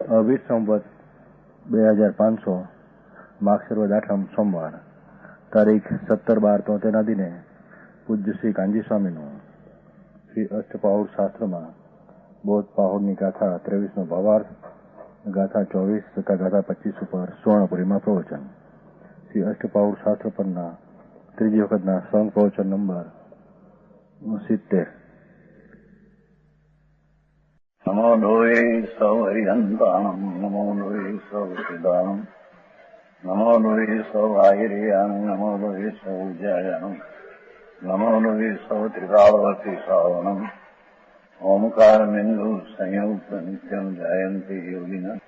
20 સંવત 2500 માગશર વદ 8 સોમવાર તારીખ 17/12/73 દિને પૂજ્ય શ્રી કાંજી સ્વામીનું શ્રી અષ્ટપાહુર શાસ્ત્રમાં બૌદ્ધ પાહુરની ગાથા 23નો ભાવાર્થ, ગાથા 24 તથા ગાથા 25 ઉપર સુવર્ણપુરીમાં પ્રવચન. શ્રી અષ્ટપાહુર શાસ્ત્ર પરના ત્રીજી વખતના સંઘ પ્રવચન નંબર 70. નમો લોહે સૌ હરિહંતાણમ, નમો લોહે સૌ સિદ્ધાણમ, નમો લોહે સૌ આયર્યાણમ, નમો લોહે સૌ જયાણમ, નમો લોહે સૌ ત્રિકાળવતી શ્રાવણમ, ઓમકાર બિંદુ સંયુક્ત નિત્યમ જયંતી યોગિના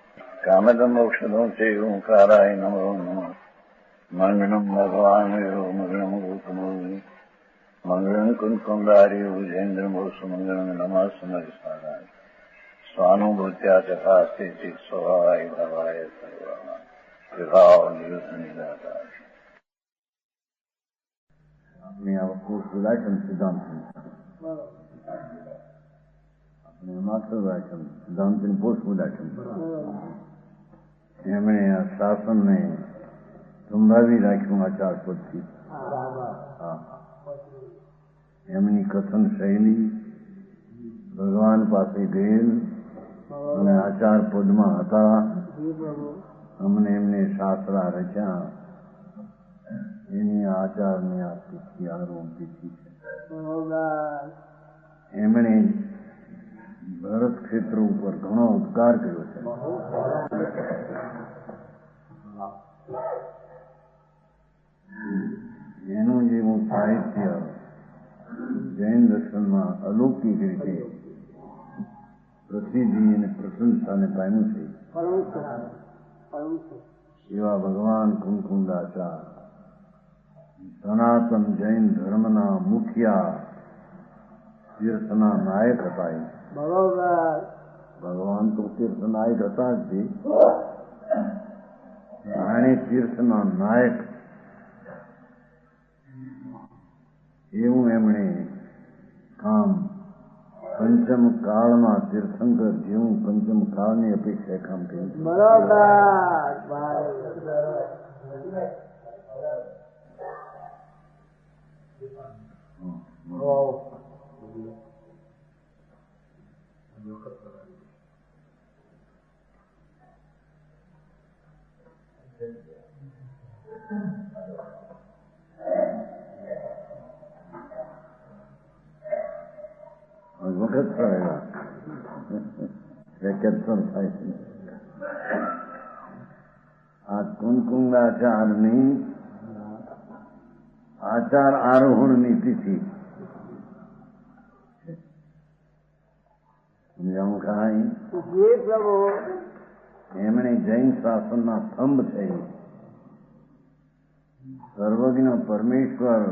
કામદમ ઔષધો છે ઓંકારાય નમો નમઃ. મંગળમ ભગવાન વિરો મંગળમ ગૌતમો મંગળમ કુંકુંદારી વિજેન્દ્રમો સુમંગળમ નમઃ સમરિસારાય સ્વાનુભૂત્યા ચકાસ્તે ચિત સ્વભાવાય ભવાય સર્વા વિભાવ નિયુદ્ધ નિરાકાર. આપણે આ કોર્સ વિલાયકમ સિદ્ધાંત આપણે માત્ર વિલાયકમ સિદ્ધાંતની પોસ્ટ વિલાયકમ એમણે આ શાસનને સંભાવી રાખ્યું આચાર પદથી. એમની કથન શૈલી ભગવાન પાસે ગયેલ અને આચાર પદમાં હતા. અમને એમને શાસ્ત્રા રચ્યા એની આચારની આ તિથિ આરોહ તિથિ છે. એમણે ભરત ક્ષેત્ર ઉપર ઘણો ઉપકાર કર્યો છે. એનું જેવું સાહિત્ય જૈન દર્શનમાં અલૌકિક રીતે પ્રસિદ્ધિ અને પ્રશંસાને પામ્યું છે. એવા ભગવાન કુંકુંદાચાર સનાતન જૈન ધર્મના મુખિયા તીર્થના નાયક હતા. ભગવાન તો તીર્થનાયક હતા જ તે. જાણે તીર્થના નાયક એવું એમણે કામ પંચમ કાળમાં તીર્થંકર જેવું પંચમ કાળની અપેક્ષાએ કામ કર્યું. વખત થયેલા વેકેશન થાય છે. આ કુંકુંદાચારની આચાર આરોહણની તિથિ સમજાવું કાંઈ. એમણે જૈન શાસનના સ્તંભ છે. સર્વજ્ઞ પરમેશ્વર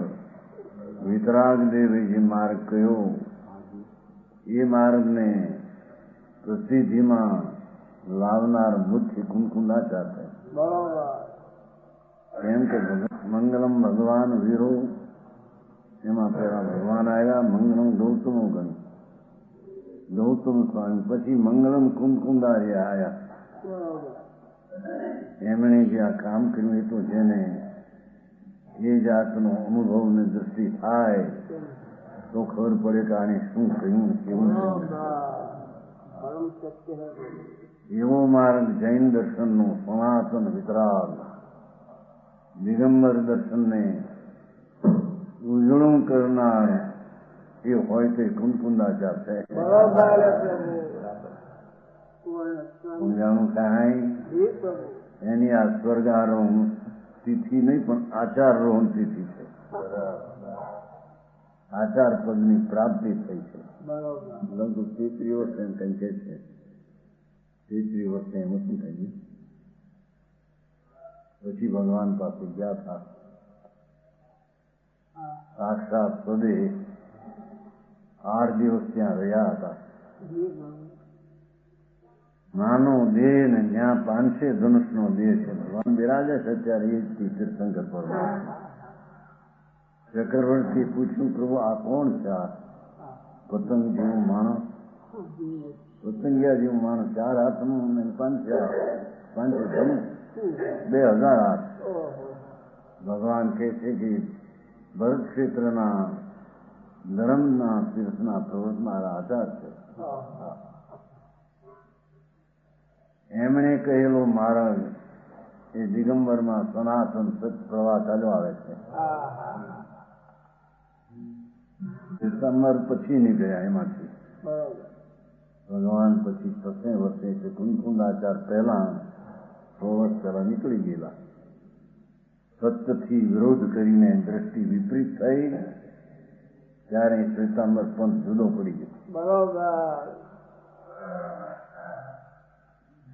વિતરાગદેવે જે માર્ગ કયો એ માર્ગને પ્રસિદ્ધિમાં લાવનાર મુખ્ય કુંકુંદાચાર છે. એમ કે મંગલમ ભગવાન વીરો એમાં પહેલા ભગવાન આવ્યા. મંગલમ ગૌતમ ગણ ગૌતમ સ્વામી, પછી મંગલમ કુંકુંદાર્ય આવ્યા. એમણે જે આ કામ કર્યું એ તો જેને એ જાતનો અનુભવ ને દ્રષ્ટિ થાય તો ખબર પડે કે આને શું કહ્યું, કેવું એવો માર્ગ જૈન દર્શનનો સનાતન વિતરાગ દિગંબર દર્શનને ઉજળું કરનાર એ હોય તે કુંકુંદાચાર છે. સમજાણું કાંઈ. એની આ સ્વર્ગારોહણ તિથિ નહીં પણ આચારોહણ તિથિ છે. આચાર પદની પ્રાપ્તિ થઈ છે. લગભગ 33 વર્ષે એમ કંઈ કે છે. 33 વર્ષે એમ શું થઈ ગયું. પછી ભગવાન પાસે ગયા હતા. સાક્ષાત પદે 8 દિવસ ત્યાં રહ્યા હતા. નાનો દેહ ને ત્યાં 500 ધનુષનો દેહ છે. ભગવાન બિરાજે છે અત્યારે એ તીર્થંકર પર. ચક્રવર્તી પૂછ્યું, પ્રભુ આ કોણ છે? આ પતંગ જેવો માણસ. પતંગ ગયા જેવું માણસ, 4 હાથનું ને 5 ધનું, 2000 હાથ. ભગવાન કહે છે કે ભરત ક્ષેત્રના ધર્મના તીર્થના પ્રવૃત્ત મારા આધાર છે. એમણે કહેલો મારા એ દિગંબરમાં સનાતન સત પ્રવાહ ચાલ્યો આવે છે. ડિસેમ્બર પછી નીકળ્યા એમાંથી. ભગવાન પછી 6 વર્ષે કે કુંકુંદાચાર પહેલા 100 વર્ષ પહેલા નીકળી ગયેલા. સત્યથી વિરોધ કરીને દ્રષ્ટિ વિપરીત થઈ ત્યારે શ્વેતાંબર પંથ જુદો પડી ગયો. બરોબર.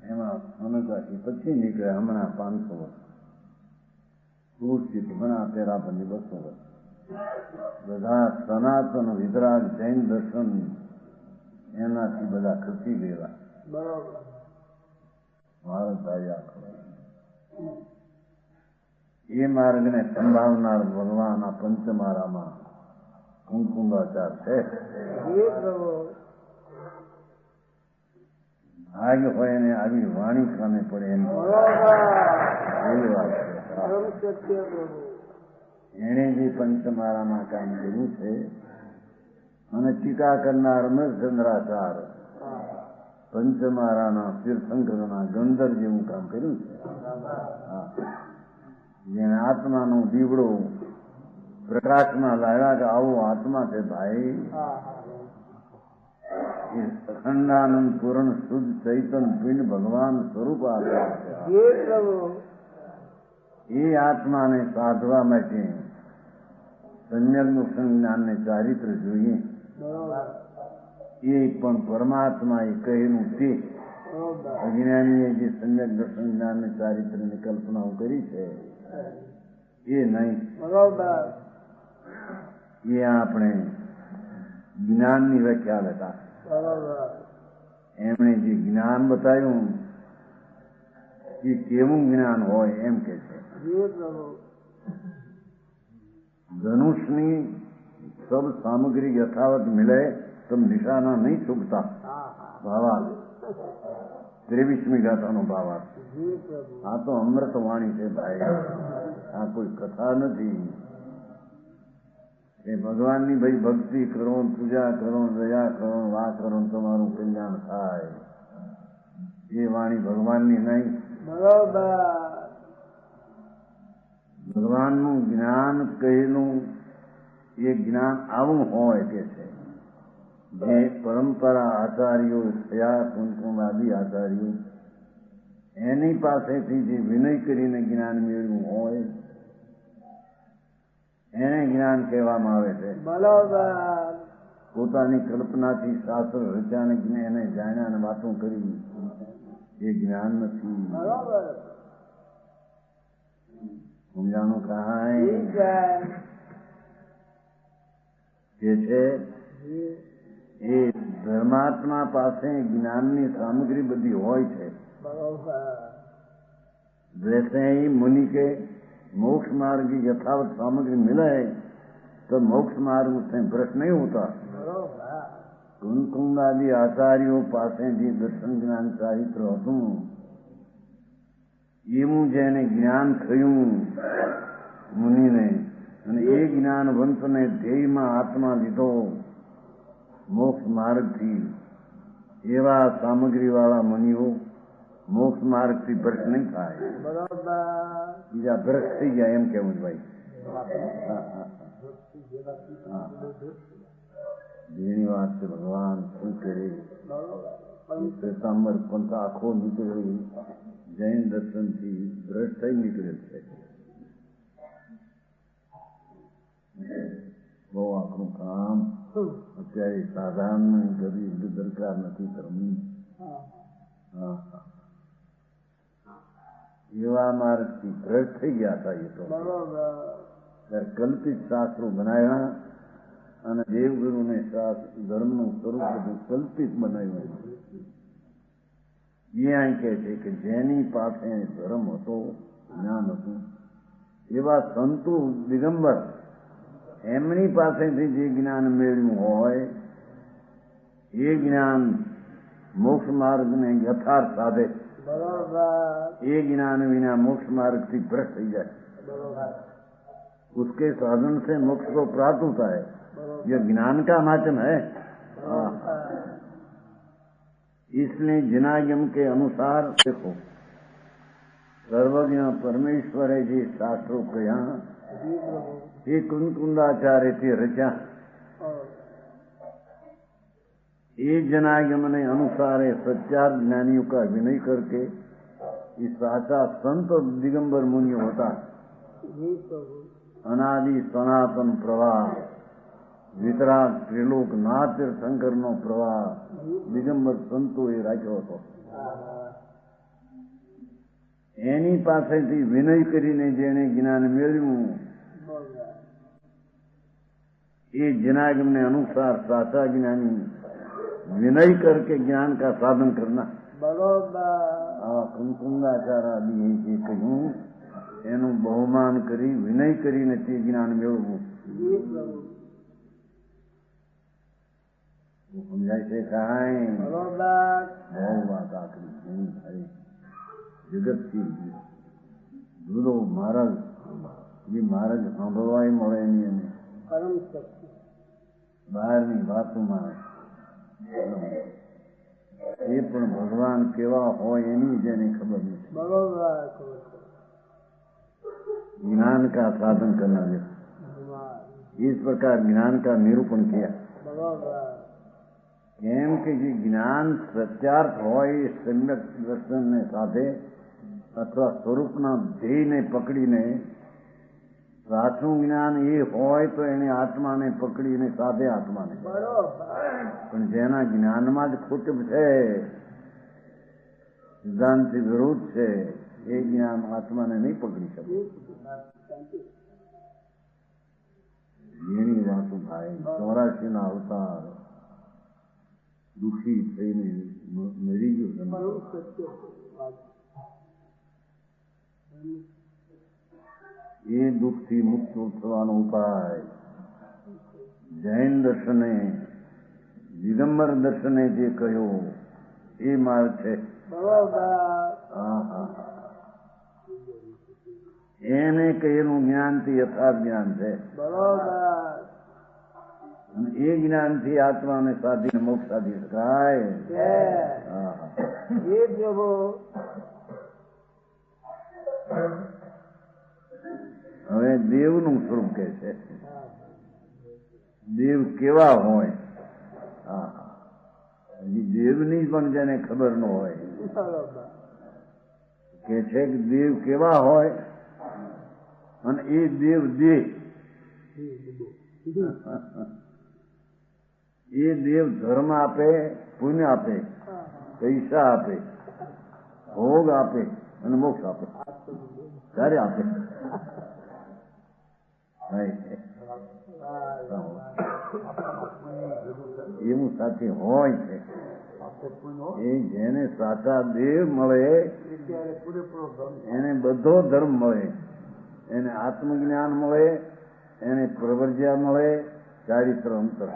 એમાં અનુગાથી પછી નીકળે હમણાં 500 વર્ષ. કુર્સિત ઘણા તેરા બની 200 વર્ષ. બધા સનાતન વિતરાગ જૈન દર્શન એનાથી બધા ખસી ગયેલા. બરોબર. ભારત આવ્યા એ માર્ગને સંભાળનાર ભગવાન આ પંચમારામાં કુંકુંદાચાર છે. આગ હોય ને આવી વાણી કામે પડે એની એવી વાત છે. એણે જે પંચમારામાં કામ કર્યું છે અને ટીકા કરનાર અમરચંદ્રાચાર પંચમારાના તીર્થંકરના ગંધર જેવું કામ કર્યું છે. જેને આત્માનો દીવડો પ્રકાશમાં લાવ્યા કે આવો આત્મા છે ભાઈ. એ અખંડાનંદ પૂર્ણ શુદ્ધ ચૈતન પિંડ ભગવાન સ્વરૂપ આપ્યા છે. એ આત્માને સાધવા માટે સમ્યકનું સંજ્ઞાનને ચારિત્ર જોઈએ. એ પણ પરમાત્મા એ કહેલું તે અજ્ઞાનીએ જે સમ્યક દર્શન જ્ઞાનને ચારિત્રની કલ્પનાઓ કરી છે એ નહીં. એ આપણે જ્ઞાનની વ્યાખ્યા લેતા. એમણે જે જ્ઞાન બતાવ્યું એ કેવું જ્ઞાન હોય એમ કે છે. ધનુષની સબ સામગ્રી યથાવત મિલે તમ નિશાના નહીં ચૂકતા. ભાવાર્થ 23મી ગાથાનો ભાવાર્થ. આ તો અમૃત વાણી છે ભાઈ, આ કોઈ કથા નથી. એ ભગવાનની ભાઈ ભક્તિ કરો, પૂજા કરો, દયા કરો, વાહ કરો, તમારું કલ્યાણ થાય. એ વાણી ભગવાનની નહીં. ભગવાનનું જ્ઞાન કહેલું એ જ્ઞાન આવું હોય કે છે જે પરંપરા આચાર્યો થયા, કુમકુમ આદિ આચાર્યો એની પાસેથી જે વિનય કરીને જ્ઞાન મેળવ્યું હોય એને જ્ઞાન કહેવામાં આવે છે. પોતાની કલ્પનાથી શાસ્ત્ર રચ્યા એને જાણ્યા અને વાતો કરી એ જ્ઞાન નથી. સમજાણું કાંઈ જે છે એ ધર્માત્મા પાસે જ્ઞાનની સામગ્રી બધી હોય છે. जैसे ही मुनि के मोक्ष मार्ग की यथावत सामग्री मिले तो मोक्ष मार्ग से भ्रष्ट नहीं होता. कुमकुम आदि आचार्यों पासे जी दर्शन ज्ञान चारित्र હતું એવું જેને જ્ઞાન થયું મુનિને અને એ જ્ઞાનવંતને ધ્યેયમાં આત્મા લીધો મોક્ષ માર્ગથી, એવા સામગ્રીવાળા મુનિઓ મોક્ષ માર્ગથી ભ્રષ્ટ નહીં થાય. બીજા ભ્રષ્ટ થઈ ગયા એમ કેવું ભાઈ. જેની વાત છે ભગવાન શું કરે. શ્વેતાંબર પંથ આખો નીકળેલી જૈન દર્શનથી ભ્રષ્ટ થઈ નીકળેલ છે. બહુ આખું કામ અત્યારે સાધારણ ગરીબ દરકાર નથી કરવું. એવા માર્ગથી ભ્રષ્ટ થઈ ગયા હતા. એ તો કલ્પિત શાસ્ત્રો બનાવ્યા અને દેવગુરુને ધર્મનું સ્વરૂપ બધું કલ્પિત બનાવ્યું. એ અહીં કહે છે કે જેની પાસે ધર્મ હતો, જ્ઞાન હતું, એવા સંતો દિગંબર એમની પાસેથી જે જ્ઞાન મેળવ્યું હોય એ જ્ઞાન મોક્ષ માર્ગને યથાર્થ સાધે. बरोबर એ ज्ञान विना मोक्ष मार्ग થી भ्रष्ट થઈ જાય. बरोबर उसके साधन से मोक्ष को प्राप्त होता है. बरोबर यह ज्ञान का माध्यम है. इसलिए जिनागम के अनुसार देखो, सर्वज्ञ परमेश्वर है जी शास्त्रों के यहाँ जी प्रभु ये कुंकुंदाचार्य थी रचा. और ये जनागम ने अनुसार है सच्चार ज्ञानियों का विनय करके इस साचा संत और दिगंबर मुनि होता. जी प्रभु अनादि सनातन प्रवाह वितराग त्रिलोक नाथ શંકર નો પ્રવાહ દિગંબર સંતોએ રાખ્યો હતો. એની પાસેથી વિનય કરીને જેણે જ્ઞાન મેળવ્યું એ જનાગમને अनुसार साचा ज्ञानी विनय करके ज्ञान का साधन करना. बरोबर આ કુંકુંદાચાર્ય જે કહ્યું એનું બહુમાન કરી વિનય કરીને તે જ્ઞાન મેળવવું. जी प्रभु સમજાય છે કાંઈ? बरोबर બહુ વાત આકરી ઘણી ખરી. જગતથી જુદો મહારાજ એ મહારાજ સાંભળવાય મળે નહીં. અને परम शक्ति બહારની વાતોમાં એ પણ ભગવાન કેવા હોય એની જેને ખબર નથી. बरोबर खबर ज्ञान का साधन करना है. इस प्रकार ज्ञान का निरूपण किया. बरोबर કેમ કે જે જ્ઞાન સત્યાર્થ હોય એ સમ્યક દર્શનને સાથે અથવા સ્વરૂપના ધ્યેયને પકડીને, સાચું જ્ઞાન એ હોય તો એને આત્માને પકડીને સાથે આત્માને, बरोबर પણ જેના જ્ઞાનમાં જ ખોટું છે, સિદ્ધાંતથી વિરોધ છે, એ જ્ઞાન આત્માને નહીં પકડી શકે. એની વાતો ભાઈ 84 ના અવતાર દુઃખી થઈને મરી ગયો. परम सत्य એ દુઃખથી મુક્ત થવાનો ઉપાય જૈન દર્શને, દિગંબર દર્શને જે કહ્યો એ માર્ગ છે. बरोबर એને કહેલું જ્ઞાનથી યથાર્થ જ્ઞાન છે. बरोबर અને એ જ્ઞાનથી આત્માને સાધીને મોક્ષ સાધી શકાય. जी प्रभु હવે દેવનું સ્વરૂપ કહે છે. દેવ કેવા હોય? હજી દેવની પણ જેને ખબર ન હોય बरोबर કે છે કે દેવ કેવા હોય, અને એ દેવ દેહ, એ દેવ ધર્મ આપે, પુણ્ય આપે, પૈસા આપે, ભોગ આપે અને મોક્ષ આપે. ક્યારે આપે? એવું સાથે હોય છે. એ જેને સાચા દેવ મળે એને બધો ધર્મ મળે, એને આત્મજ્ઞાન મળે, એને પ્રવર્જ્યા મળે, ચારિત્ર અંતર.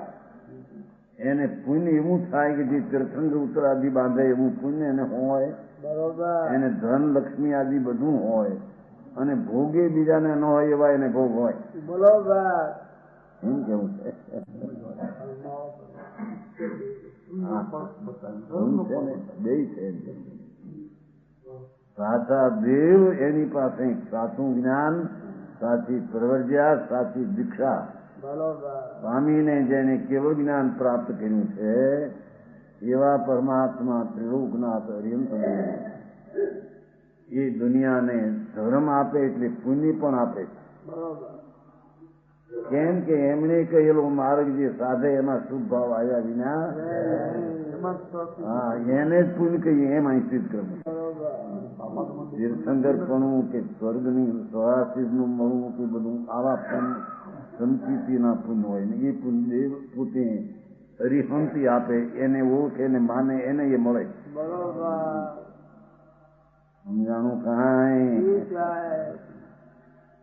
એને પુણ્ય એવું થાય કે જે તીર્થંકર ઉત્તરાદિ બાંધે એવું પુણ્ય એને હોય. बरोबर એને ધન લક્ષ્મી આદિ બધું હોય, અને ભોગે બીજાને ન હોય એવા એને ભોગ હોય. बरोबर એમ કેવું છે? બે છે. સાચા દેવ એની પાસે સાચું જ્ઞાન, સાચી પ્રવર્જ્યા, સાચી દીક્ષા, बरोबर સ્વામીને જેને કેવળ જ્ઞાન પ્રાપ્ત કર્યું છે એવા પરમાત્મા ત્રિલોકનાથ અર્યંત એ દુનિયાને ધર્મ આપે એટલે પુણ્ય પણ આપે. बरोबर કેમ કે એમણે કહેલો માર્ગ જે સાધે એમાં શુભ ભાવ આવ્યા વિના એને જ પુણ્ય કહીએ એમ અહીં સિદ્ધ કરવું. તીર્થંકરપણું કે સ્વર્ગની સ્વરાશિનું મળવું કે બધું આવા પુણ્ય સંપ્રીતિના પુણ્ય હોય ને એ પુણ્ય દેવ પોતે અરિહંતી આપે, એને ઓળખે ને માને એને એ મળે. बरोबर સમજાણું કાંઈ? ठीक है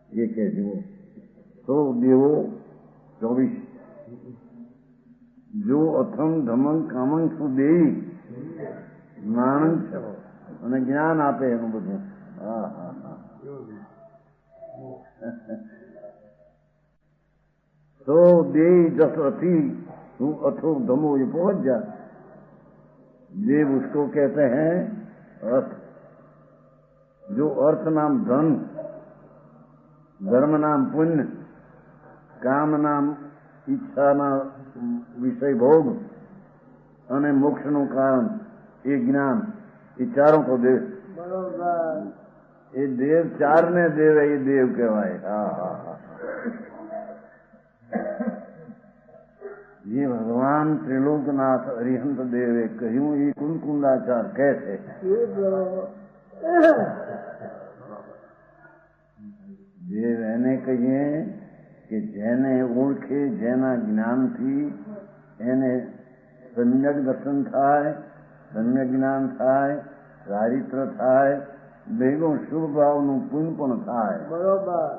એ કે જુઓ 100 દેવો 24 જો અથમ ધમંગ કામંગ સુદેઈ માણસ અને જ્ઞાન આપે એનું બધું. હા હા હા. तो देह जस अति तू अथो धमो ये पहुंच जा. देव उसको कहते हैं अर्थ. जो अर्थ नाम धन, धर्म नाम पुण्य, काम नाम ઈચ્છાના વિષય ભોગ અને મોક્ષનું કારણ એ જ્ઞાન, એ ચારો કો દેવ. બરોબર. એ દેવ ચારને દેવ, એ દેવ કહેવાય. હા હા હા. જે ભગવાન ત્રિલોકનાથ અરિહંત દેવે કહ્યું એ કુલકુંડાચાર કહે છે. દેવ એને કહીએ કે જેને ઓળખે, જેના જ્ઞાનથી એને સમ્યક દર્શન થાય, સમ્યક જ્ઞાન થાય, ચારિત્ર થાય, બેનો શુભ ભાવનું પુણ્ય પણ થાય. બરોબર.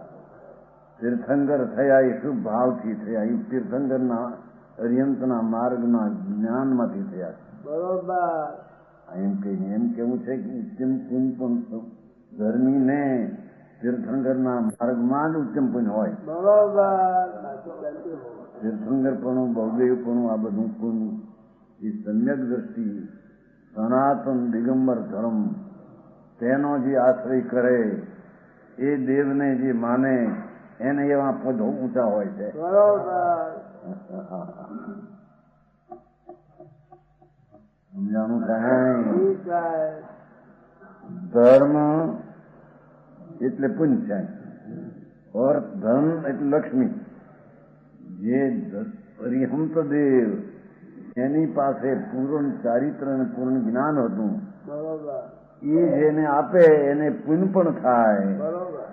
તીર્થંકર થયા એ શુભ ભાવથી થયા. એ તીર્થંકરના અરિહંતના માર્ગના જ્ઞાનમાંથી થયા. બરોબર. એમ કેવું છે કે ઉત્તમ પુણ્ય પણ ધર્મીને તીર્થંકરના માર્ગમાં જ ઉત્તમ પુણ્ય હોય. બરોબર. તીર્થંકરપણું, બહુદેવપણું, આ બધું પુણ્ય એ સમ્યક દ્રષ્ટિ સનાતન દિગંબર ધર્મ તેનો જે આશ્રય કરે એ દેવને જે માને એને એવા પદો ઊંચા હોય છે. બરોબર. સમજાણું કાંઈ? ઠીક છે. ધર્મ એટલે પુણ્ય છે. અર્થ ધન એટલે લક્ષ્મી. જે અરિહંત દેવ એની પાસે પૂર્ણ ચારિત્ર અને પૂર્ણ જ્ઞાન હતું. બરોબર. એ જેને આપે એને પુણ્ય પણ થાય. બરોબર.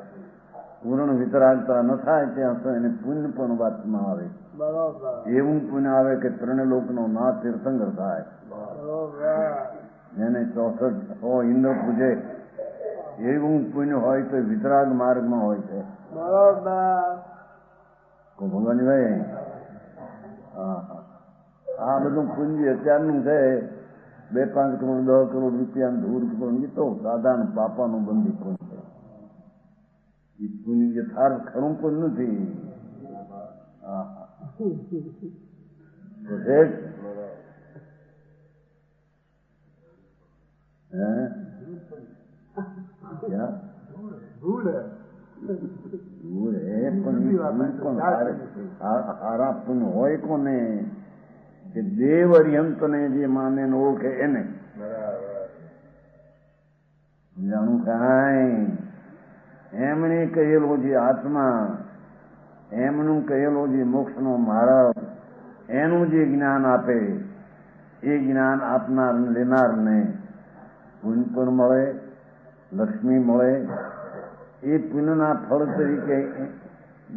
પૂર્ણ વિતરાગતા ન થાય ત્યાં તો એને પુણ્ય પણ વાતમાં આવે. બરોબર. એવું પુણ્ય આવે કે ત્રણ લોકનો નાથ તીર્થંકર થાય. બરોબર. જેને 64 ઇન્દ્ર પૂજે એવું પુણ્ય હોય તો વિતરાગ માર્ગમાં હોય છે. બરોબર. ભગવાનભાઈ, હા હા, આ બધું પુણ્ય અત્યારનું છે. 2-5 કરોડ 10 કરોડ રૂપિયા ધૂર કરોડ એ તો સાધારણ પાપાનું બંધી પુણ્ય છે. એ પુણ્ય યથાર્થ ખરું પુણ્ય નથી. હા હા. હારા પુણ્ય હોય કોને કે દેવ અરિહંતને જે માને ને ઓળખે એને. જાણું કાંઈ? એમણે કહેલો જે આત્મા, એમનું કહેલો જે મોક્ષનો માર્ગ, એનું જે જ્ઞાન આપે એ જ્ઞાન આપનાર લેનારને પુણ્ય પણ મળે, લક્ષ્મી મળે. એ પુણ્યના ફળ તરીકે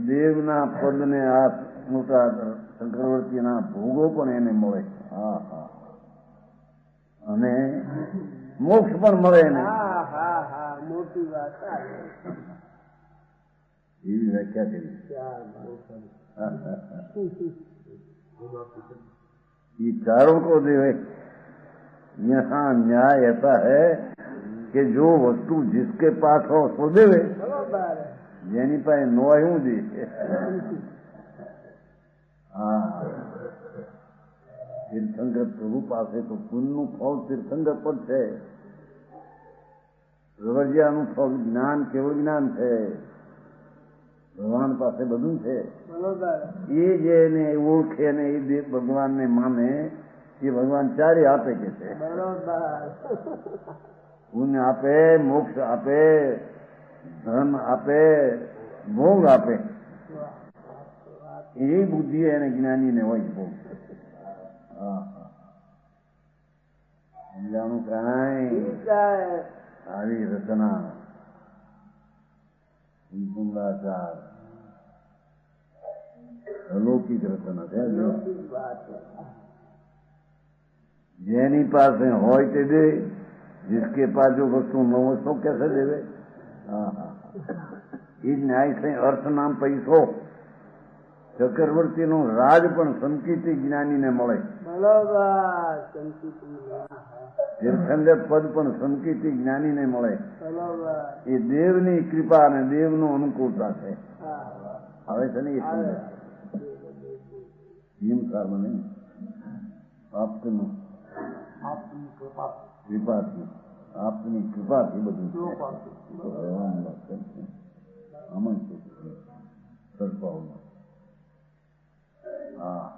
દેવના પદને આ મોટા ચક્રવર્તીના ભોગો પણ એને મળે. હા હા. અને મોક્ષ પણ મળે એને. હા હા હા. મોટી વાત. એવી વ્યાખ્યા કરી. ये चारों को देवे. यहाँ न्याय ऐसा है कि जो वस्तु जिसके पास हो सो देवे, બરોબર. જેની પાસે નો એવું દે. હા, તીર્થંકર પ્રભુ પાસે તો પુણ્યનું ફળ તીર્થંકર પર છે. રવૈયાનું ફળ જ્ઞાન, કેવળ જ્ઞાન છે. ભગવાન પાસે બધું છે. બરોબર. એ જેને ઓળખે ને એ ભગવાનને માને એ ભગવાન ચારે આપે કે છે. બરોબર. પુણ્ય આપે, મોક્ષ આપે, ધન આપે, ભોગ આપે. એ બુદ્ધિ એને જ્ઞાનીને હોય ભોગ. સમજાણું કાંઈ? ઠીક છે. આવી રચના કુંડાચાર અલૌકિક રચના છે. લૌકિક વાત. જેની પાસે હોય તે દે. जिसके पास जो वस्तु न हो सो कैसे देवे? हाँ हाँ. ये न्याय से अर्थ नाम पैसो ચક્રવર્તીનું રાજ પણ સંકિતી જ્ઞાનીને મળે, બરોબર સંકિતી તીર્થંકર પદ પણ સંકિતી જ્ઞાનીને મળે. બરોબર એ દેવની કૃપા અને દેવનું અનુકૂળતા છે. હા આવે છે ને એ સમજે હિમકાર મને આપનું કૃપાથી આપની કૃપાથી બધું છે. આમાં છે સદભાવમાં. હા,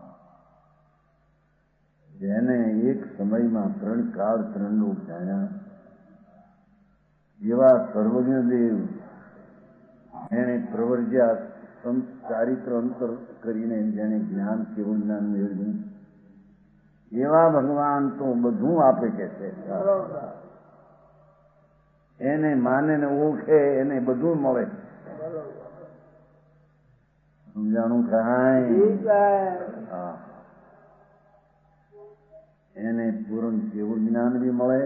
જેને એક સમયમાં 3 કાળ 3 લોક જાણ્યા એવા સર્વજ્ઞ દેવ એને પ્રવર્જ્યા સંત ચારિત્ર અંતર કરીને જેને જ્ઞાન કેવું જ્ઞાન મેળવ્યું એવા ભગવાન તો બધું આપે કે છે. બરોબર એને માને ને ઓળખે એને બધું મળે. બરોબર સમજાણું કાંઈ? જી સાહેબ હા, એને પૂર્ણ કેવું જ્ઞાન બી મળે,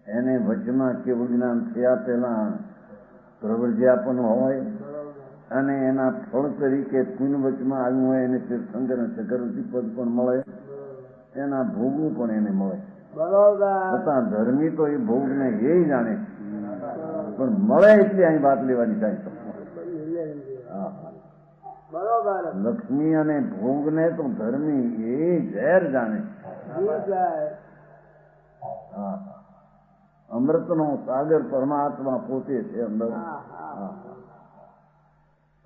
એને વચમાં કેવું જ્ઞાન થયા પહેલા પ્રવર્જ્યા પણ હોય, અને એના ફળ તરીકે પુન વચમાં આવ્યું હોય એને તીર્થંકર ચક્રવર્તી પદ પણ મળે, એના ભોગવું પણ એને મળે. બરોબર છતાં ધર્મી તો એ ભોગને એ જાણે, પણ મળે એટલે અહીં વાત લેવાની થાય. હા, બરોબર લક્ષ્મી અને ભોગને તો ધર્મી એ ઝેર જાણે. જી સાહેબ હા, અમૃતનો સાગર પરમાત્મા પોતે છે અંદર. હા હા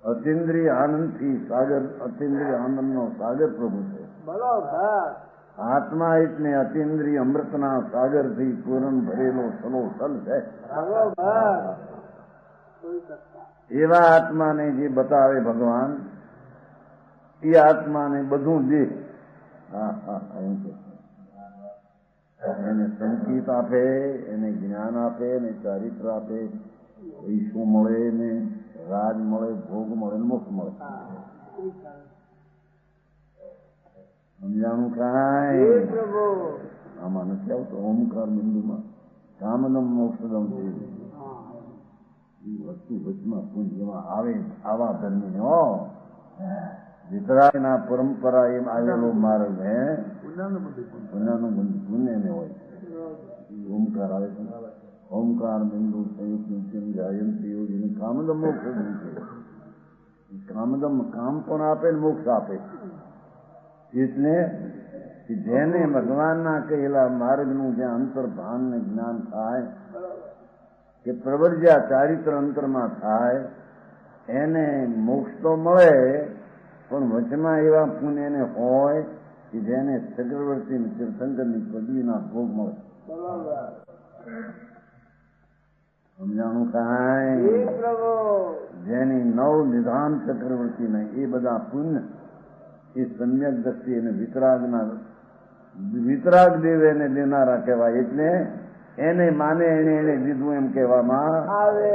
અતિન્દ્રિય આનંદથી સાગર, અતિન્દ્રિય આનંદનો સાગર પ્રભુ છે. બરોબર આત્મા એટલે અતિન્દ્રિય અમૃતના સાગરથી પૂરણ ભરેલો સલોસલ છે. બરોબર કોઈ કરતા એવા આત્માને જે બતાવે ભગવાન, એ આત્માને બધું દે. હા હા, એમ કે એને સંકેત આપે, એને જ્ઞાન આપે, એને ચારિત્ર આપે, પૈસો મળે ને રાજ મળે, ભોગ મળે ને મોક્ષ મળે. સમજાણું કાંઈ? જી પ્રભુ આમાં નથી આવતો ઓમકાર બિંદુમાં કામદમ મોક્ષદમ છે. એ વસ્તુ વચમાં પૂંજમાં આવે. આવા ધર્મી હો, વિતરાગના પરંપરા એમ આવેલો માર્ગ હે, પુનાનું બંધ પુણ્યને હોય. ઓમકાર આવે છે, ઓમકાર બિંદુ સંયુક્ત નિત્યમ જાયંતી યોગી કામદમ મોક્ષદમ છે. કામદમ કામ પણ આપે ને મોક્ષ આપે. એટલે જેને ભગવાનના કહેલા માર્ગનું જ્યાં અંતર્ભાન ને જ્ઞાન થાય કે પ્રવર્જ્યા ચારિત્ર અંતરમાં થાય, એને મોક્ષ તો મળે, પણ વચમાં એવા પુણ્ય એને હોય કે જેને ચક્રવર્તી તીર્થંકરની પદવીના ભોગ મળે. સમજાણું કાંઈ? જી પ્રભુ જેની 9 નિધાન ચક્રવર્તીને એ બધા પુણ્ય એ સમ્યક દ્રષ્ટિ અને વિતરાગ દેવ એને દેનારા કહેવાય. એટલે એને માને એને એને દીધું એમ કહેવામાં આવે.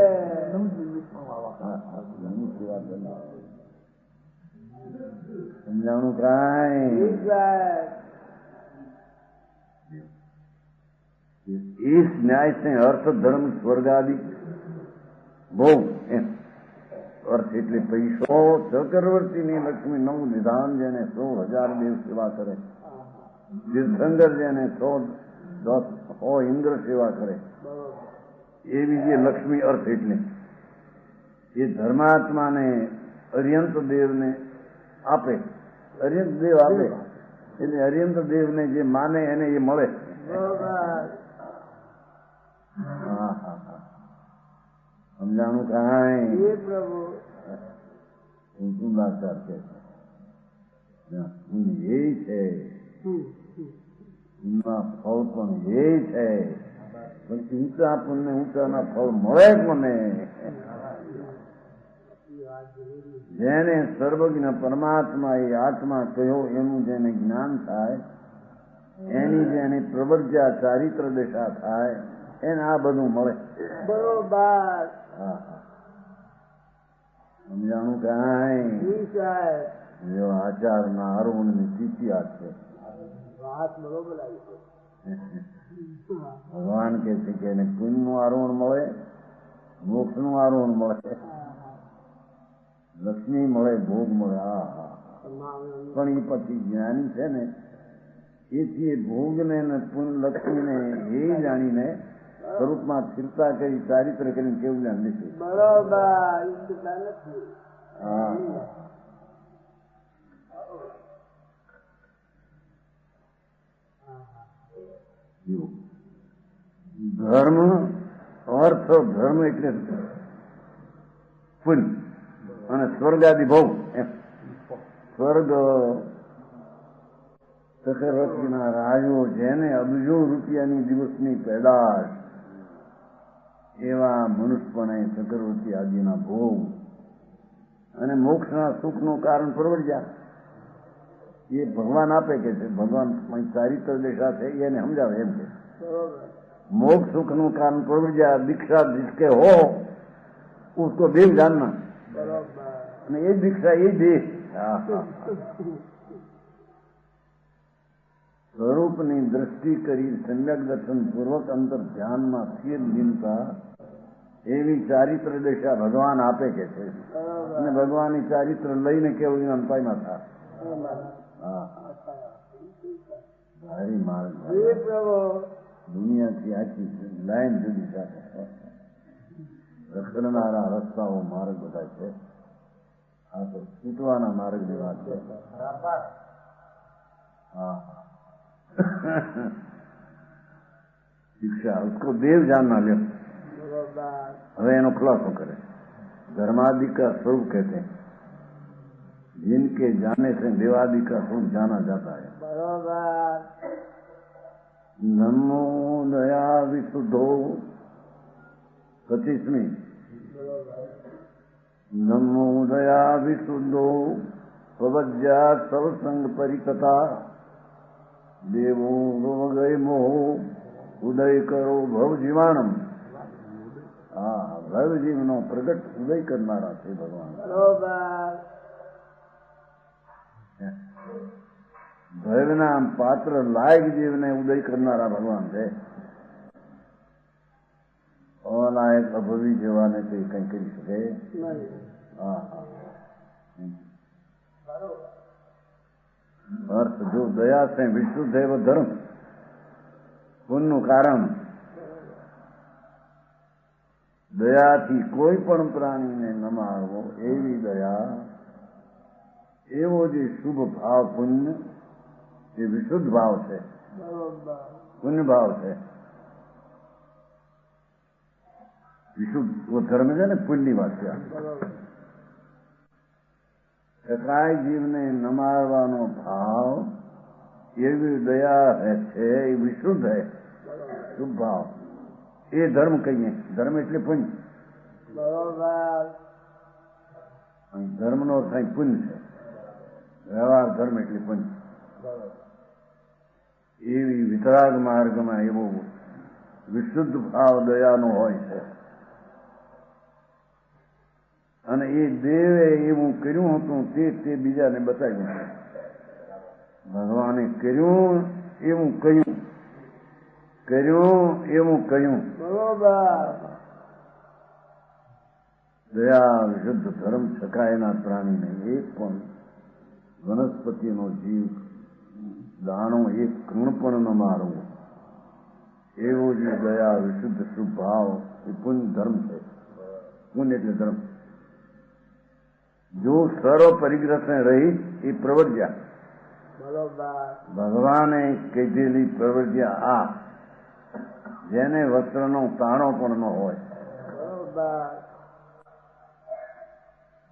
સમજાણું કાંઈ? જી સાહેબ इस न्याय से अर्थ धर्म स्वर्ग आदि भोग एम अर्थ એટલે પૈસો. ચક્રવર્તીની લક્ષ્મી 9 નિધાન જેને 100,000 દેવ સેવા કરે, તીર્થંકર જેને 100 ઇન્દ્ર સેવા કરે, એવી જે લક્ષ્મી અર્થ એટલે એ ધર્માત્માને અર્યંત દેવને આપે. અર્યંત દેવ આપે એટલે અર્યંત દેવને જે માને એને એ મળે. બરોબર હા હા હા, સમજાણું કાંઈ? જી પ્રભુ સુંદરાચાર છે એ છે, એના ફળ પણ એ છે, પણ ઊંચા પુણ્ય ઊંચાના ફળ મળે મને. જેને સર્વજ્ઞ પરમાત્મા એ આત્મા કહ્યો એનું જેને જ્ઞાન થાય, એની જેને પ્રવર્જ્યા ચારિત્ર દશા થાય, એને આ બધું મળે. બરોબર હા હા, સમજાણું કાંઈ? જી સાહેબ જો આચારના આરોહણની સ્થિતિ આ છે. વાત બરોબર આવી છે. ભગવાન કે છે કે એને પુણ્યનું આરોહણ મળે, મોક્ષનું આરોહણ મળે. લક્ષ્મી મળે, ભોગ મળે, પણ એ પછી જ્ઞાની છે ને એથી એ ભોગને ને લક્ષ્મીને એ જાણીને સ્વરૂપમાં સ્થિરતા કરી ચારિત્ર કરીને કેવું જ્ઞાન લીધું. બરોબર. હા, ધર્મ અર્થ ધર્મ એટલે પુણ્ય અને સ્વર્ગાદી ભોગ. સ્વર્ગ ચક્રવર્તીના રાજો જેને અબજો રૂપિયાની દિવસની પેદાશ એવા મનુષ્યપણે ચક્રવર્તી આદિના ભોગ અને મોક્ષના સુખનું કારણ પ્રવર્ત્યા એ ભગવાન આપે કે છે. ભગવાન ચારિત્ર દેશા છે એને સમજાવે એમ કે मोक्ष सुख नु कारण प्रवृत्ति दीक्षा जिसके हो उसको देव जानना અને એ દીક્ષા એ દેશ સ્વરૂપની દ્રષ્ટિ કરી સમ્યક દર્શન પૂર્વક અંતર ધ્યાનમાં સ્થિર લીનતા એવી ચારિત્ર દિશા ભગવાન આપે કે છે. અને ભગવાનની ચારિત્ર લઈને કેવું અંપાયમાં થાય. ભારી માર્ગ દુનિયાથી આખી લાઈન જુદી સાથે રખડનારા રસ્તાઓ માર્ગ બધા છે. આ તો છૂટવાના માર્ગની વાત છે. હા शिक्षा उसको देव जानना ले. હવે એનો ખુલાસો કરે. धर्मादि का स्वरूप कहते हैं जिनके जाने से देवादि का स्वरूप जाना जाता है. नमो दया विशुद्धो 25वीं नमो दया विशुद्धो पवज्या सर्वसंग परिकथा देवो गए मोह उदय करो भव जीवाणम. હા ભવ જીવનો પ્રગટ ઉદય કરનારા છે ભગવાન. ભવના પાત્ર લાયક જીવને ઉદય કરનારા ભગવાન છે. અલાયક અભવી જેવાને તે કઈ કરી શકે. હા હા अर्थ जो दया से विशुद्ध है वो धर्म पुण्यનું કારણ. દયાથી કોઈ પણ પ્રાણીને ન મારવો એવી દયા, એવો જે શુભ ભાવ પુણ્ય એ વિશુદ્ધ ભાવ છે, પુણ્ય ભાવ છે. વિશુદ્ધ ધર્મ છે ને પુણ્યની વાત છે. કસાય જીવને ન મારવાનો ભાવ એવી દયા છે એ વિશુદ્ધ હે શુભ ભાવ. એ ધર્મ કહીએ. ધર્મ એટલે પુણ્ય. ધર્મનો અર્થ પુણ્ય છે. વ્યવહાર ધર્મ એટલે પુણ્ય. એવી વિતરાગ માર્ગમાં એવો વિશુદ્ધ ભાવ દયાનો હોય છે. અને એ દેવે એવું કર્યું હતું તે બીજાને બતાવ્યું. ભગવાને કર્યું એવું કહ્યું, કર્યું એવું કહ્યું. દયા વિશુદ્ધ ધર્મ છકાયેલા પ્રાણીને એક પણ વનસ્પતિનો જીવ દાણો એક કણ પણ ન મારવો એવો જે દયા વિશુદ્ધ શુભ ભાવ એ પુણ્ય ધર્મ છે. પુણ્ય એટલે ધર્મ. જો સર્વ પરિગ્રહ રહી એ પ્રવર્ત્યા. ભગવાને કીધેલી પ્રવૃત્તિયા આ જેને વસ્ત્રનો તાણો પણ ન હોય.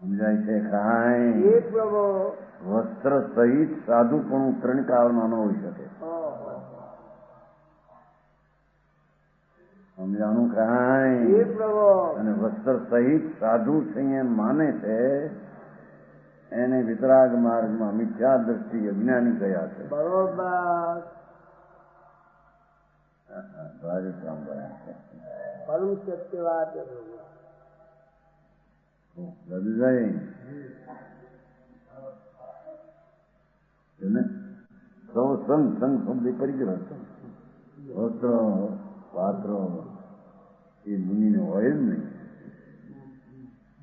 સમજાય છે? કાંઈ વસ્ત્ર સહિત સાધુ પણ ત્રણકાળમાં ન હોઈ શકે. સમજાણું? કાંઈ. અને વસ્ત્ર સહિત સાધુ સંયમ માને છે એને વિતરાગ માર્ગમાં મિથ્યા દ્રષ્ટિ અજ્ઞાની કયા છે. પરમ સત્ય વાત સૌ સંગ સંગ શબ્દ પરિગ્રહ. વસ્ત્ર પાત્ર એ મુનિને હોય જ નહીં.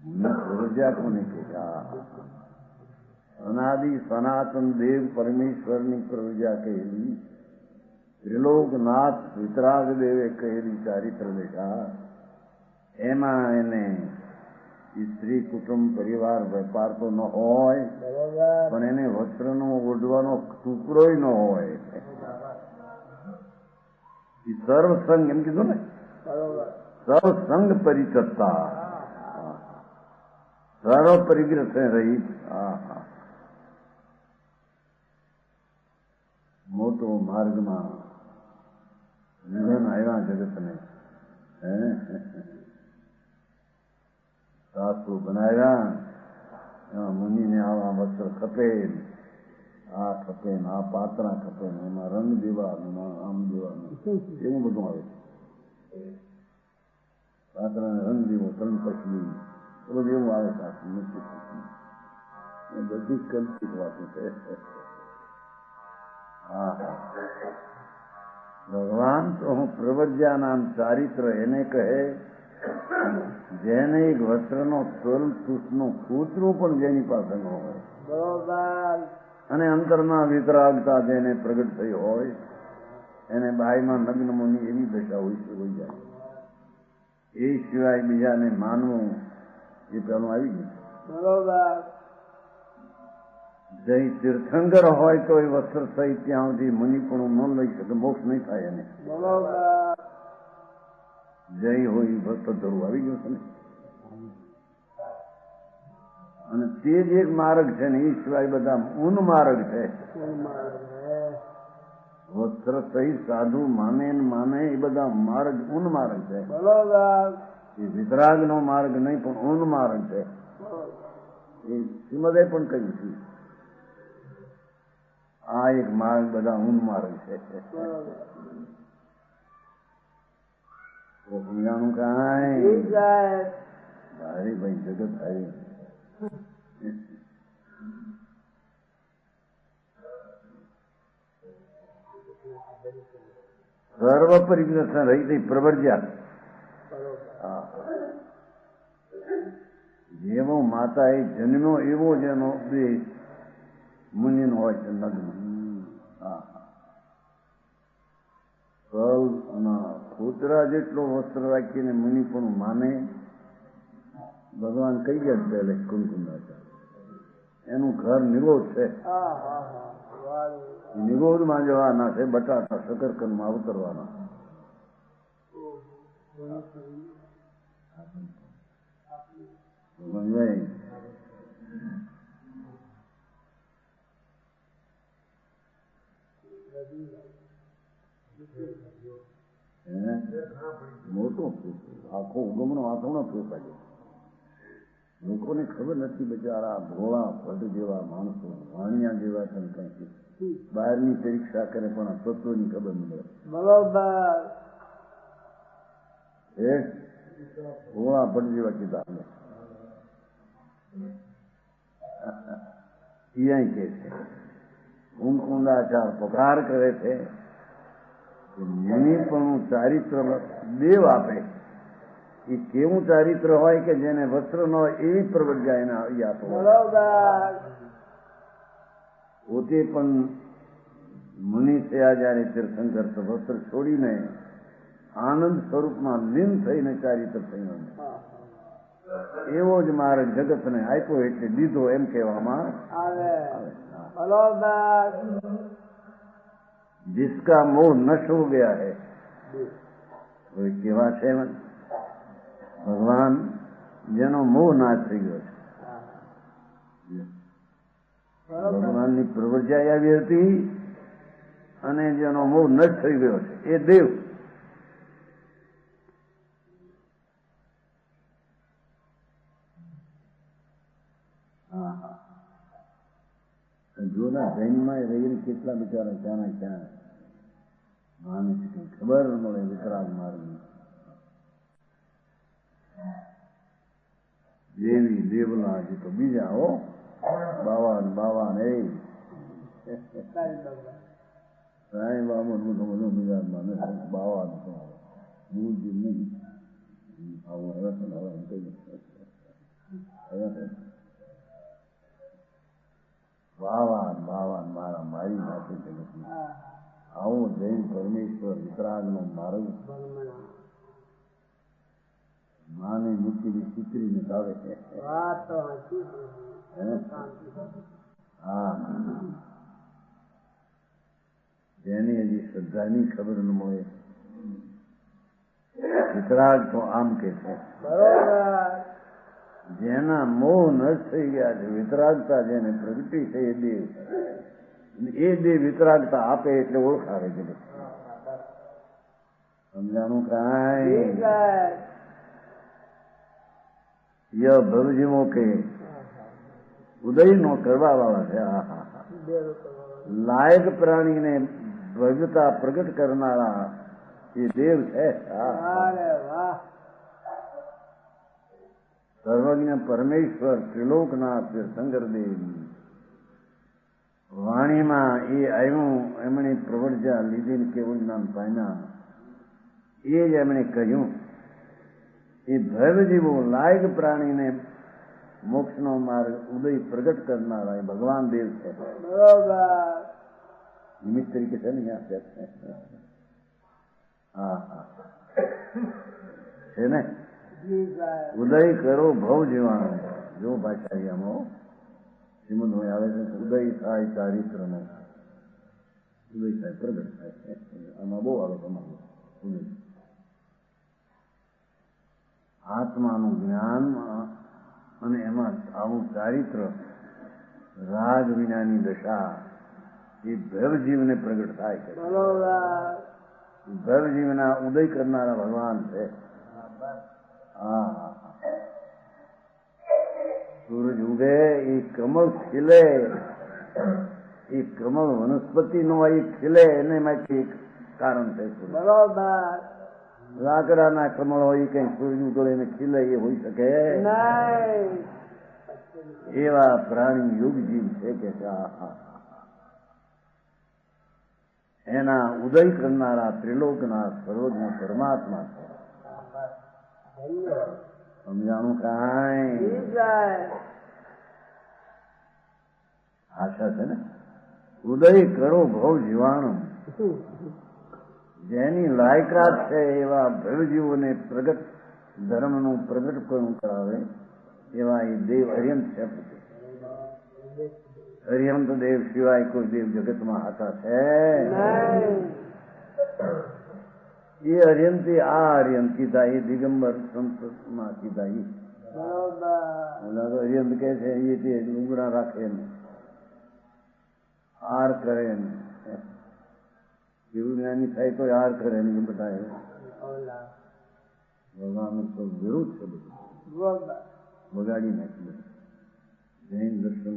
પ્રવજ્યા કોને કે અનાદિ સનાતન દેવ પરમેશ્વરની પ્રવજ્યા કહેલી, ત્રિલોકનાથ વિતરાગ દેવે કહેલી ચારિત્ર દેખા. એમાં એને સ્ત્રી કુટુંબ પરિવાર વેપાર તો ન હોય, બરોબર પણ એને વસ્ત્રનો ઓઢવાનો ટુકડોય ન હોય. સર્વસંગ એમ કીધું ને, બરોબર સર્વસંગ પરિચત્તા, સર્વ પરિગ્રહ રહી. મોટો માર્ગમાં નિધન આવ્યા જગતને, શાસ્ત્રો બનાવ્યા. એમાં મુનિને આવા વસ્ત્ર ખપે, આ ખપે, આ પાત્રા ખપે, એમાં રંગ દેવાનું, આમ દેવાનું, એવું બધું આવે. પાત્રાને રંગ દેવો, ત્રણ પછલી, એ બધું એવું આવે. શાસ્ત્ર એ બધી કલ્પિત વાતો છે. ભગવાન તો હું પ્રવજ્યા નામ ચારિત્ર એને કહે જેને એક વસ્ત્રનો તલ તૂટનું કૂતરું પણ જેની પાસે ન હોય, બરોબર અને અંતરમાં વિતરાગતા જેને પ્રગટ થઈ હોય, એને બાહ્યમાં નગ્ન મુનિ એવી દશા હોઈ જાય. એ સિવાય બીજાને માનવું એ પેલું આવી ગયું. બરોબર જય તીર્થંકર હોય તો એ વસ્ત્ર સહિત ત્યાં સુધી મુનિ પણ ન લઈ શકે, મોક્ષ નહીં થાય એને. બરોબર જય હોય વસ્ત્ર ધરવું આવી ગયું છે ને. અને તે જ એક માર્ગ છે ને, એ સિવાય બધા ઊન માર્ગ છે. વસ્ત્ર સહિત સાધુ માને ને માને એ બધા માર્ગ ઊન માર્ગ છે. બરોબર એ વિતરાગ નો માર્ગ નહીં, પણ ઊન માર્ગ છે. એ શ્રીમદે પણ કહ્યું છે આ એક માર્ગ બધા ઊન માર્ગ છે. સમજાણું કાંઈ ભારે ભાઈ જગત આવી. સર્વ પરિગ્રહ રહી પ્રવર્જ્યા. જેવો માતા એ જન્મ્યો એવો જ એનો દેહ મુનિનો હોય છે, નગ્ન. કૂતરા જેટલો વસ્ત્ર રાખીને મુનિ પણ માને. ભગવાન કઈ ગયા પહેલે કુંકુંદાચાર્ય, એનું ઘર નિરોધ છે. નિરોધમાં જવાના છે, બટાટા શકરકંદમાં ઉતરવાના. સમજાય? મોટો આખો ઉગમનો આથોણો ફેંકાય. લોકોને ખબર નથી, બિચારા ભોળા ભટ્ટ જેવા માણસો, વાણિયા જેવા કંઈક બહારની પરીક્ષા કરે પણ આ તત્વની ખબર ન મળે. બરોબર એ ભોળા ભટ્ટ જેવા કીધા અમે કે છે. કુંકુંદાચાર પકાર કરે છે કે મુનિ પણ ચારિત્ર દેવ આપે. એ કેવું ચારિત્ર હોય કે જેને વસ્ત્ર ન હોય એવી પ્રવજ્ઞા એને આપો. પોતે પણ મુનિ થયા જયારે તીર્થંકર તો વસ્ત્ર છોડીને આનંદ સ્વરૂપમાં લીન થઈને ચારિત્ર થયું. એવો જ માર્ગ જગતને આપ્યો એટલે દીધો એમ કહેવામાં આવે. जिसका मोह नष्ट हो गया है वो केवा છે ભગવાન જેનો મોહ નાશ થઈ ગયો છે. ભગવાનની પ્રવૃત્તિ આવી હતી અને જેનો મોહ નષ્ટ થઈ ગયો છે એ દેવ. જૂના જૈનમાં રહીને કેટલા બિચારા ક્યાં ક્યાં માણસ ખબર મળે વિકરાળ માર્ગ. દેવી દેવલા હજી તો બીજા હો બાવા એ સાંઈ બાબા બધું બીજા માને બાવા નહીં આવું હવે કહી વાવાન મારા મારી નાખે જગતમાં આવું જૈન પરમેશ્વર વિતરાગનો માર્ગ માને મૂકીને ચિત્રીને ભાવે છે. હા, જેની હજી શ્રદ્ધાની ખબર ન મળે વિતરાગ તો આમ કે છે. જેના મોહ નષ્ટ થઈ ગયા છે, વિતરાગતા જેને પ્રગટી છે એ દેવ વિતરાગતા આપે એટલે ઓળખાવે છે. સમજાણું કાંઈ? ય ભવજીવો કે ઉદય નો કરવા વાળા છે. લાયક પ્રાણીને ભવ્યતા પ્રગટ કરનારા એ દેવ છે. સર્વજ્ઞ પરમેશ્વર ત્રિલોકનાથ શંકરદેવ વાણીમાં એ આવ્યું, એમણે પ્રવર્જા લીધી કેવળ નામ પામ્યા. એ જ એમણે કહ્યું એ ભવજીવો લાયક પ્રાણીને મોક્ષનો માર્ગ ઉદય પ્રગટ કરનારા એ ભગવાન દેવ છે. નિમિત્ત તરીકે છે ને હા છે ને. ઉદય કરો ભવ જીવાણુ જો ભાષામાં શ્રીમદ આવે છે. ઉદય થાય ચારિત્ર નો ઉદય થાય પ્રગટ થાય. આમાં બહુ આવે તમારું ઉદય આત્માનું જ્ઞાન અને એમાં આવું ચારિત્ર રાગ વિનાની દશા એ ભવજીવને પ્રગટ થાય છે. ભવજીવના ઉદય કરનારા ભગવાન છે. હા, સૂરજ ઉગે એ કમળ ખીલે, એ કમળ વનસ્પતિ નો એ ખીલે એને માટે એક કારણ છે. લાકડાના કમળ હોય કઈ સૂરજ ઉગડે ને ખીલે એ હોઈ શકે એવા પ્રાણી યુગ જીવ છે કે એના ઉદય કરનારા ત્રિલોકના સર્વજ્ઞ પરમાત્મા છે. સમજાણું કાંઈ? આશા છે ને. ઉદય કરો ભવ જીવાણું જેની લાયકાત છે એવા ભવજીવોને પ્રગટ ધર્મનું પ્રગટપણું કરાવે એવા એ દેવ અર્યંત છે. અર્યંત દેવ સિવાય કોઈ દેવ જગતમાં હતા છે? એ અર્યંતી આ અર્યંત કીધા, એ દિગંબર સંતમાં કીધા. અર્યંત કે છે એ તે લુગડા રાખે ને હાર કરે ને એવું જ્ઞાની થાય તો હાર કરે ને એ બધા ભગવાન તો વિરુદ્ધ છે. બધું બગાડી નાખ્યું, જૈન દર્શન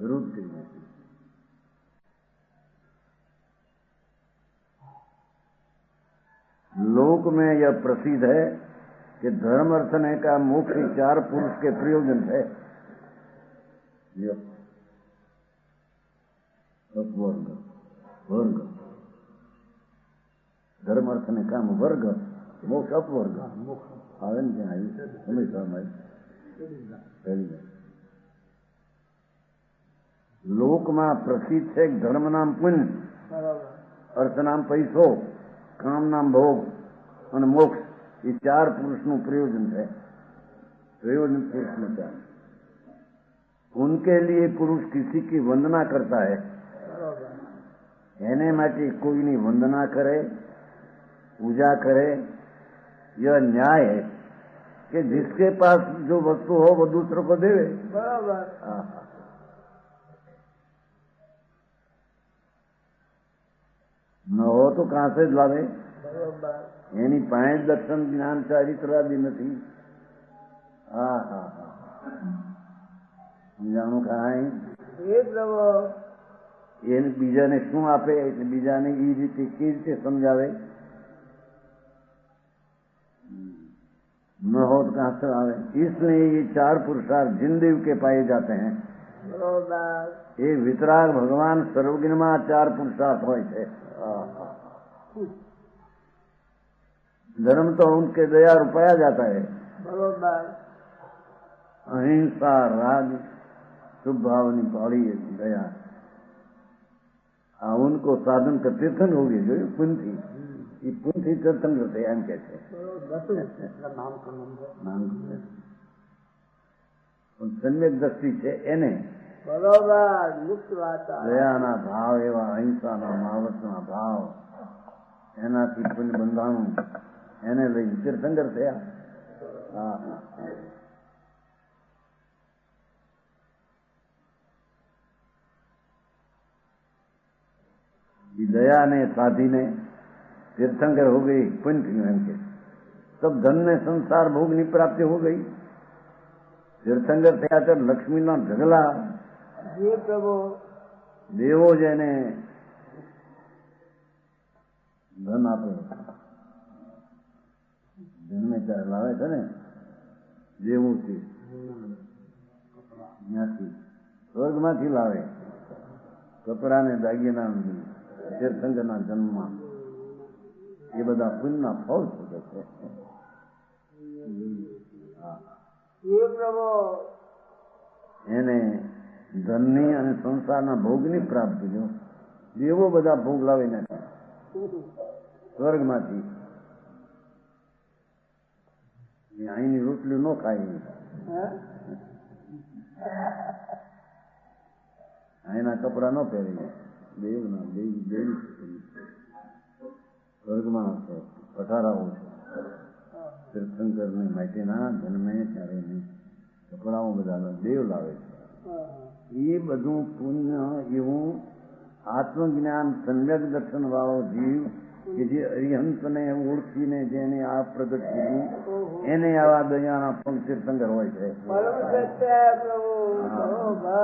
વિરુદ્ધ કરી નાખ્યું. लोक में यह प्रसिद्ध है कि धर्म अर्थने का मुख्य 4 पुरुष के प्रयोजन है. वर्ग वर्ग धर्म अर्थने काम वर्ग मोक्ष अपवर्ग આવે ને ત્યાં આવ્યું હંમેશા લોકમાં પ્રસિદ્ધ છે. ધર્મ નામ પુણ્ય, અર્થ નામ પૈસો, काम नाम भोग और मोक्ष, ये 4 पुरुषનું प्रयोजन है. प्रयोजन पुरुष में क्या? उनके लिए पुरुष किसी की वंदना करता है. एने માટે કોઈની વંદના કરે, पूजा करे, यह न्याय है कि जिसके पास जो वस्तु हो वो दूसरों को देवे. बराबर. न हो तो कहां से लावे? એની પાસે દર્શન જ્ઞાન ચારિત્ર આદિ નથી. સમજાણું કાંઈ? એને બીજાને શું આપે એટલે બીજાને એ રીતે કેવી રીતે સમજાવે? न हो तो कहां से आवे? इसलिए ये 4 पुरुषार्थ जिन देव के पाए जाते हैं ये वितराग भगवान सर्वज्ञ में 4 पुरुषार्थ હોય છે. धर्म तो उनके दया रुपया जाता है. अहिंसा राग शुभ भावनी पाड़ी दया उनको साधन कर तीर्थन हो गए जो पुंथी ये पुंथी तीर्थन करते एम कहते नाम सम्यक દ્રષ્ટિ છે એને બરોબર મુક્ત વાત દયાના ભાવ એવા અહિંસાના મહાવતના ભાવ એનાથી પુણ્ય બંધાણું એને લઈને તીર્થંકર થયા. હા दया ने साधी ने तीर्थंकर हो गई पुण्य के तब धन ने संसार भोगनी प्राप्ति हो गई. तीर्थंकर થયા તો લક્ષ્મીના ઢગલા જે પ્રભુ દેવો જેને ધન આપે ધનને લાવે છે ને દેવોથી ત્યાંથી સ્વર્ગમાંથી લાવે કપડા ને દાગીના તીર્થંકરના જન્મમાં એ બધા પુણ્યના ફળ શકે છે. જે પ્રભુ એને ધનની અને સંસારના ભોગની પ્રાપ્તિ જો દેવો બધા ભોગ લાવીને સ્વર્ગમાંથી અહીંની રોટલી ન ખાય અહીંના કપડા ન પહેરી દેવના દેવી સ્વર્ગમાં પઠારાઓ છે તીર્થંકરની માટીના જન્મે ત્યારે કપડાઓ બધા દેવ લાવે છે. એ બધું પુણ્ય એવું આત્મજ્ઞાન સમ્યક દર્શન વાળો જીવ કે જે અરિહંતને ઓળખીને જેને આ પ્રગટ કર્યું એને આવા દયાના ફળ તીર્થંકર હોય છે. પરમ સત્ય પ્રભુ બરોબર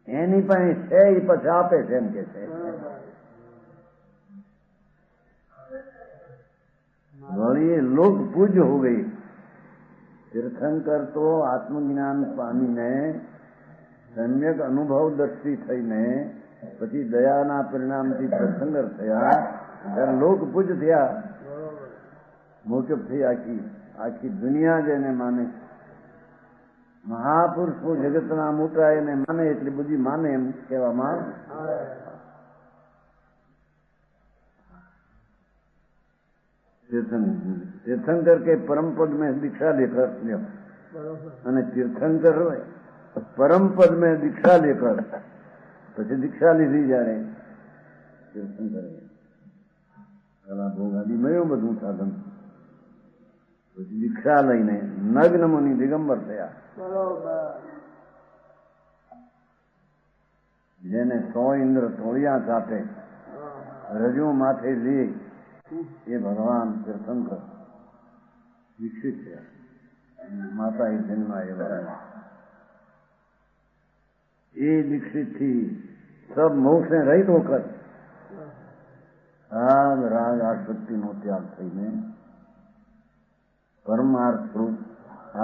એની પાસે છે એ પછી આપે છે એમ કે છે. वही लोग पूज्य हो गई. तीर्थंकर तो आत्मज्ञान पामीने सम्यक अनुभव दृष्टि થઈને પછી દયાના પરિણામથી તીર્થંકર થયા ત્યારે લોક પૂજ થયા. મોકફ થઈ આખી દુનિયા જેને માને મહાપુરુષો જગતના મોટા એને માને એટલી બધી માને એમ કહેવામાં तीर्थंकर के परम पद में दीक्षा लेकर અને તીર્થંકર પરમ પદ में दीक्षा लेकर પછી દીક્ષા લીધી જયારે તીર્થંકર કલા ભોગ આદિ મળ્યું બધું સાધન પછી દીક્ષા લઈને નગ્ન મુનિ દિગંબર થયા. જેને 100 ઇન્દ્ર તોળિયા ચાપે રજુ માથે લે એ ભગવાન તીર્થંકર દીક્ષિત થયા. માતા એ જન્મ એવા એ દીક્ષિત थी सब मोक्ष ने रहित होकर राग राग आसक्ति नो त्याग થઈને परमार्थ स्वरूप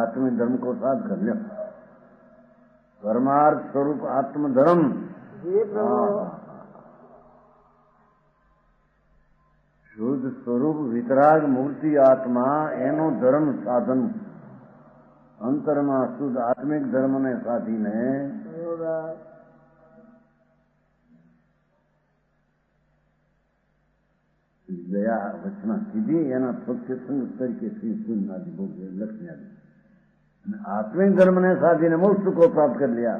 आत्मिक धर्म को साध कर लिया. परमार्थ स्वरूप आत्मधर्म શુદ્ધ સ્વરૂપ વિતરાગ મૂર્તિ આત્મા એનો ધર્મ સાધન અંતરમાં શુદ્ધ આત્મિક ધર્મને સાધીને દયા વચના સીધી એના સત્સંગ તરીકે શ્રી પુણ્યનાદિ ભોગ લક્ષ્મી આદિ અને આત્મિક ધર્મને સાધીને મોક્ષ को प्राप्त कर लिया.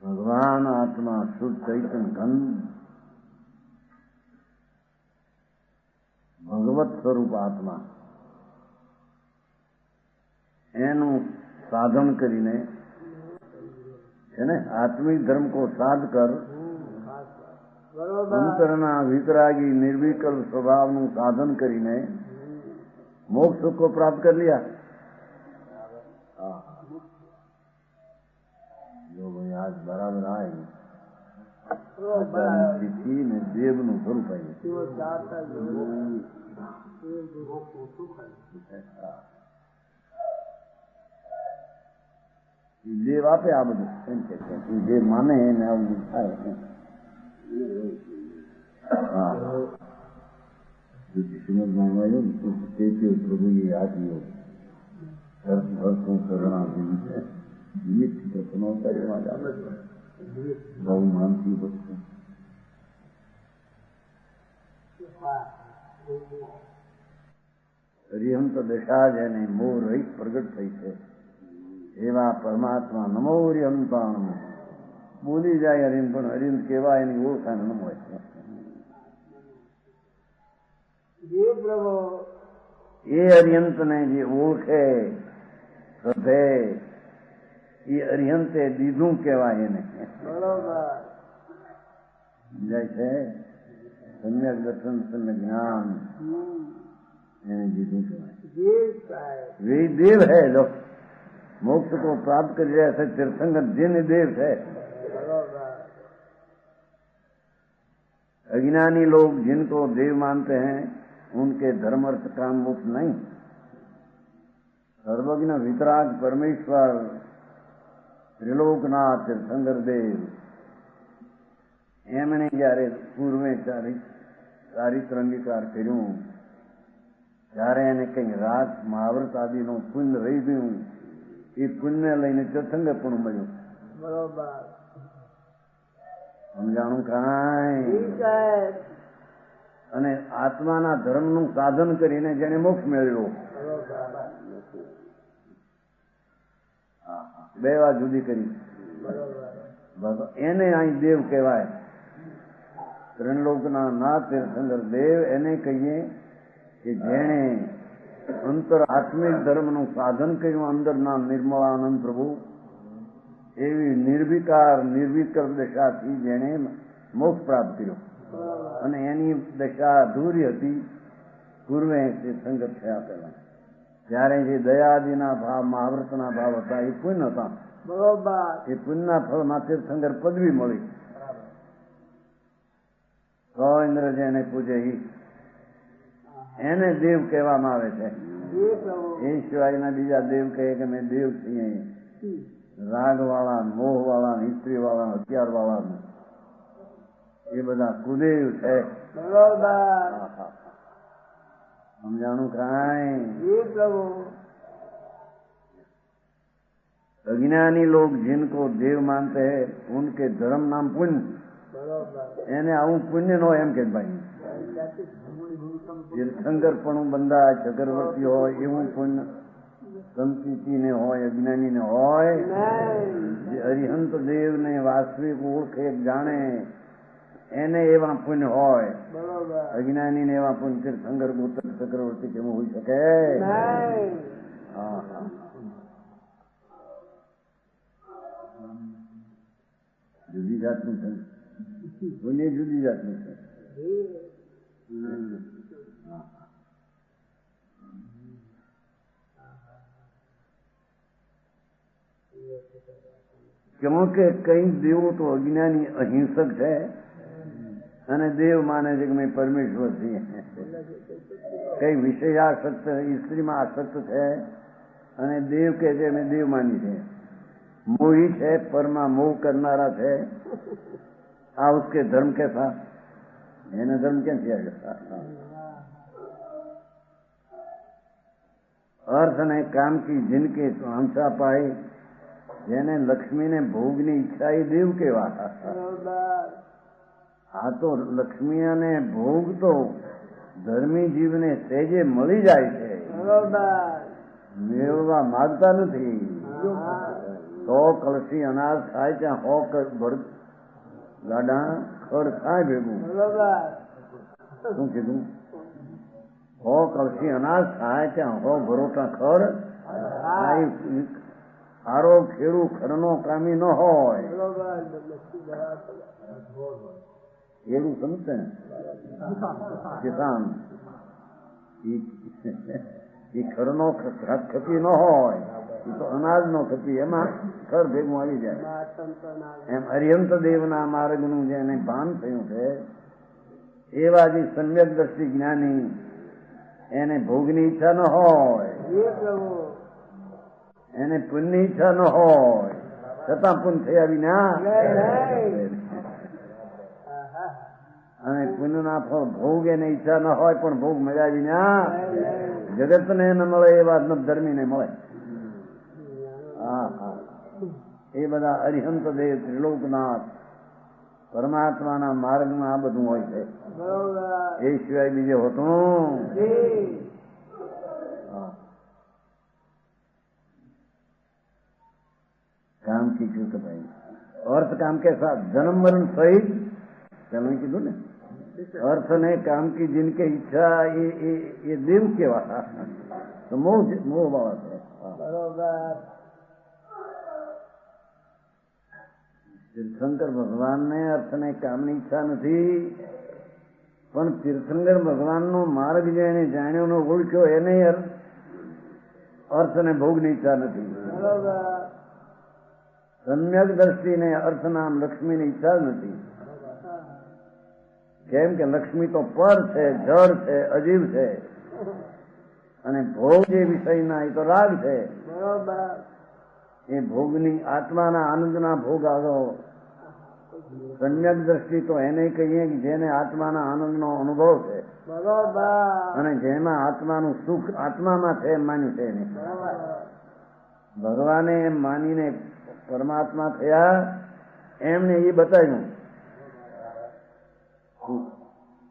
ભગવાન આત્મા શુદ્ધ ચૈતન્ય ઘન ભગવત સ્વરૂપ આત્મા એનું સાધન કરીને છે ને આત્મિક ધર્મ को साध कर અંતરના વિતરાગી નિર્વિકલ્પ સ્વભાવનું સાધન કરીને મોક્ષ को प्राप्त कर लिया. જો ભાઈ આજ બરાબર આવે તિથિ ને દેવનું સ્વરૂપ દેવ આપે આ બધું એમ કે જે માને એને આવું થાય. હા શ્રીમદમાં આવ્યો ને તે પ્રભુએ આપ્યો હરતું કરણા નિમિત્ત પ્રથમોત્તરમાં જ આવે બહુ માનથી વસ્તુ હરિહંત દશા જેને મોહ રહિત પ્રગટ થઈ છે એવા પરમાત્મા નમો હરિહંતાણ બોલી જાય હરિહંત પણ હરિહંત કેવા એની ઓળખાણ ન હોય એ હરિહંતને જે ઓળખે શ્રદ્ધે એ હરિહંતે દીધું કહેવાય એને સમજાય છે સમ્યક દર્શન સમ્યક જ્ઞાન એને દીધું કહેવાય वे देव है लोग मोक्ष को प्राप्त कर ऐसे तीर्थंकर जिन देव है अज्ञानी लोग जिनको देव मानते हैं उनके धर्म अर्थ काम मोक्ष नहीं सर्वज्ञ वितराग परमेश्वर त्रिलोकनाथ तीर्थंकर देव એમણે જયારે પૂર્વે ચારિત્ર અંગીકાર કર્યું ત્યારે એને કઈ રાત મહાવ્રત આદિનું પુણ્ય રહી ગયું એ પુણ્ય લઈને તીર્થંકર પણ મળ્યું બરોબર સમજાણું કાંઈ અને આત્માના ધર્મનું સાધન કરીને જેને મોક્ષ મેળવ્યો બે વાત જુદી કરી એને અહીં દેવ કહેવાય ત્રણલોકના નાથ તીર્થંકર દેવ એને કહીએ કે જેણે અંતર આત્મિક ધર્મનું સાધન કર્યું અંદરના નિર્મળાનંદ પ્રભુ એવી નિર્વિકાર નિર્વિકર દશાથી જેણે મોક્ષ પ્રાપ્ત કર્યો અને એની દશા અધૂરી હતી પૂર્વે તીર્થંકર થયા પહેલા ત્યારે જે દયાદિના ભાવ મહાવ્રતના ભાવ હતા એ પુણ્ય હતા બરોબર એ પુણ્યના ફળમાં તીર્થંકર પદવી મળી તો ઇન્દ્ર જેને પૂજે એને દેવ કહેવામાં આવે છે એ સિવાયના બીજા દેવ કહે કે મેં દેવ છીએ રાગ વાળા મોહ વાળા સ્ત્રી વાળા હથિયાર વાળા એ બધા કુદેવ છે સમજાણું કાંઈ अज्ञानी लोग जिनको देव मानते हैं उनके धर्म नाम पुण्य એને આવું પુણ્ય નો એમ કે ભાઈ તીર્થંકર પણ બંદા ચક્રવર્તી હોય એવું પુણ્ય સંતને હોય અજ્ઞાની ને હોય હરિહંત દેવ ને વાસ્તવિક ઓળખે જાણે એને એવા પુણ્ય હોય અજ્ઞાની ને એવા પુણ્ય તીર્થંકર ગોત્ર ચક્રવર્તી કેવું હોઈ શકે જુદી જાતનું છે પુણ્ય જુદી જાતનું છે क्योंकि कई देवो तो अज्ञानी अहिंसक है અને દેવ માને છે કે મેં પરમેશ્વર છીએ કઈ વિષય આસક્ત સ્ત્રીમાં આસક્ત છે અને દેવ કે છે મેં દેવ માની છે मोही है परमा मोह करनारा है आ उसके धर्म कैसा એને ધર્મ ક્યાં થયા अर्थ ने काम की जिनके स्वांसा पाए જેને લક્ષ્મીને ભોગની ઈચ્છા એ દેવ કેવા આ તો લક્ષ્મી અને ભોગ તો ધર્મી જીવને સહેજે મળી જાય છે મેળવવા માંગતા નથી સો કળશી અનાજ થાય ત્યાં હો ગાડા ખડ થાય ભેગું શું કીધું હો કળશી અનાજ થાય ત્યાં હો ભરોટા ખડ સારો ખેડૂ ખરનો કામી ન હોય ખેડૂ સમજે કિસાન એ ખરનો ખપી ન હોય એ તો અનાજ નો ખપી એમાં ખર ભેગું આવી જાય એમ હરિહંત દેવના માર્ગનું જેને ભાન થયું છે એવા જે સમ્યક દ્રષ્ટિ જ્ઞાની એને ભોગની ઈચ્છા ન હોય એને પુણ્યની ઈચ્છા ન હોય છતાં પુણ્ય થયા વિના અને પુણ્યના ફળ ભોગ એને ઈચ્છા ન હોય પણ ભોગ મજા વિના જગતને ન મળે એવા ધર્મીને મળે. હા હા, એ બધા અરિહંત દેવ, ત્રિલોકનાથ, પરમાત્માના માર્ગમાં આ બધું હોય છે. એ સિવાય બીજે હોતું. काम की चूक भाई, अर्थ काम के साथ जन्म मरण सहित चलो कीधું ને, अर्थ ने काम की जिनके इच्छा ये देव केवा तो मोह बाबा છે. બરોબર. તીર્થંકર ભગવાનને અર્થને કામની ઈચ્છા નથી, પણ તીર્થંકર ભગવાનનો માર્ગ જેને જાણ્યો ને ઓળખ્યો એને અર્થ ને ભોગની ઈચ્છા નથી. બરોબર. સમ્યક દ્રષ્ટિને અર્થનામ લક્ષ્મીની ઈચ્છા નથી. કેમ કે લક્ષ્મી તો પર છે, જળ છે, અજીવ છે, અને ભોગ જે વિષયના એ તો રાગ છે. બરોબર. એ ભોગની આત્માના આનંદના ભોગ આવ્યો. સમ્યક દ્રષ્ટિ તો એને કહીએ કે જેને આત્માના આનંદનો અનુભવ છે બરોબર. અને જેમાં આત્માનું સુખ આત્મામાં છે એમ માન્યું છે એને. ભગવાને એમ માનીને પરમાત્મા થયા એમને એ બતાવ્યું.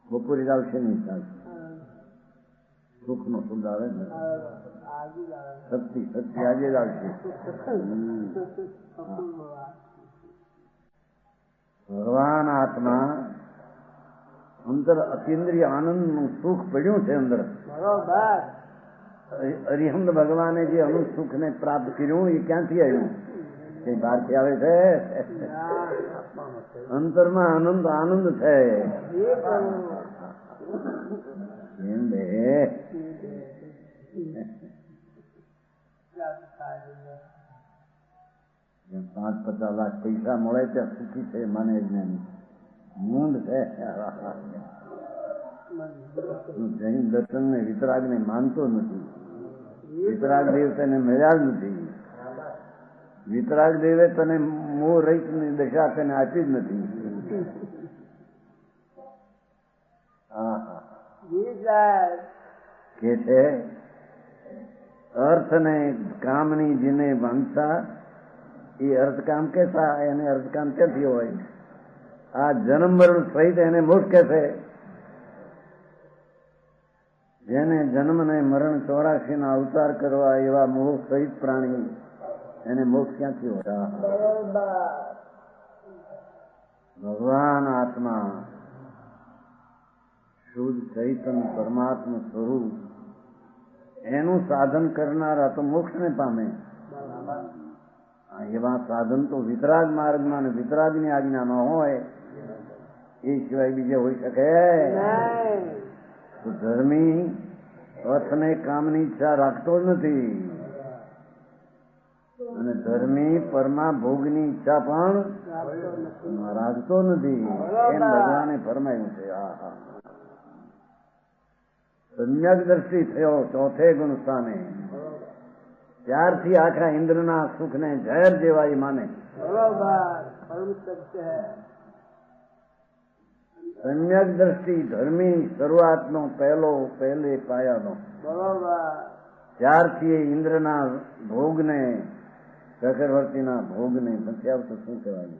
બપોરે આવશે નહીં ચાલશે, સુખ નો શુદ્ધ આવે ને, શક્તિ આજે જ આવશે. ભગવાન આત્મા અંદર અતિન્દ્રિય આનંદનું સુખ પડ્યું છે અંદર. બરોબર. અરિહંત ભગવાને જે અનંત સુખ ને પ્રાપ્ત કર્યું એ ક્યાંથી આવ્યું? એ બહારથી આવે છે? અંતરમાં આનંદ આનંદ છે. એમ બે 5-50 લાખ પૈસા મળે ત્યાં સુખી છે મને જ્ઞાની મૂંડ છે. જૈન દર્શન ને વિતરાગ ને માનતો નથી. વિતરાગ દેવ તેને મળ્યા જ નથી. વિતરાગ દેવે તને મોહ રહિત ની દશા તેને આપી જ નથી. કે છે अर्थ ने कामनी जिने वांछा ये अर्थ काम कैसा એને अर्थ काम ક્યાંથી હોય? આ જન્મ મરણ સહિત એને મોક્ષ કે છે. જેને જન્મ ને મરણ 84 ના અવતાર કરવા એવા મોહ સહિત પ્રાણી એને મોક્ષ ક્યાંથી હોય? ભગવાન આત્મા શુદ્ધ ચૈતન્ય પરમાત્મા સ્વરૂપ એનું સાધન કરનારા તો મોક્ષને પામે. એવા સાધન તો વિતરાગ માર્ગમાં અને વિતરાગની આજ્ઞામાં હોય એ સિવાય બીજે હોઈ શકે? તો ધર્મી અર્થને કામની ઈચ્છા રાખતો જ નથી અને ધર્મી પરમા ભોગની ઈચ્છા પણ રાખતો નથી. એમ ભગવાને ફરમાયું છે. સમ્યક દ્રષ્ટિ થયો ચોથે ગુણ સ્થાને ત્યારથી આખા ઇન્દ્રના સુખને ઝેર જેવા એ માને. સમ્યક દ્રષ્ટિ ધર્મી શરૂઆતનો પહેલે પાયાનો. ત્યારથી એ ઇન્દ્રના ભોગને ચક્રવર્તીના ભોગને નથી આવતો. શું કહેવાય?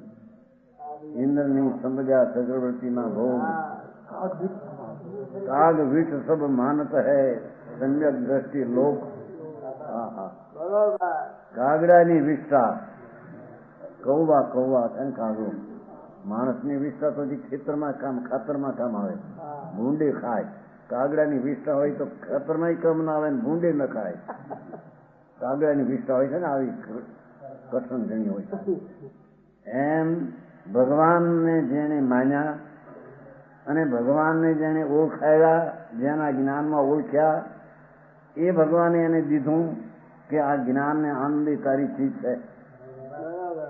ઇન્દ્રની સંબજા ચક્રવર્તીના ભોગ काग विष सब मानत है सम्यक दृष्टि लोक. કાગડાની વિષ્ઠા કૌવા છે ને કાગડો. માણસની વિષ્ઠા તો ખેતરમાં કામ ખાતરમાં કામ આવે, ભૂંડી ખાય. કાગડાની વિષ્ઠા હોય તો ખાતરમાં કામ ના આવે ને ભૂંડી ન ખાય. કાગડાની વિષ્ઠા હોય છે ને આવી કઠણ ઘણી હોય. એમ ભગવાનને જેને માન્યા અને ભગવાનને જેને ઓળખાયા, જેના જ્ઞાનમાં ઓળખ્યા, એ ભગવાને એને દીધું કે આ જ્ઞાનને આનંદી તારી ચીજ છે.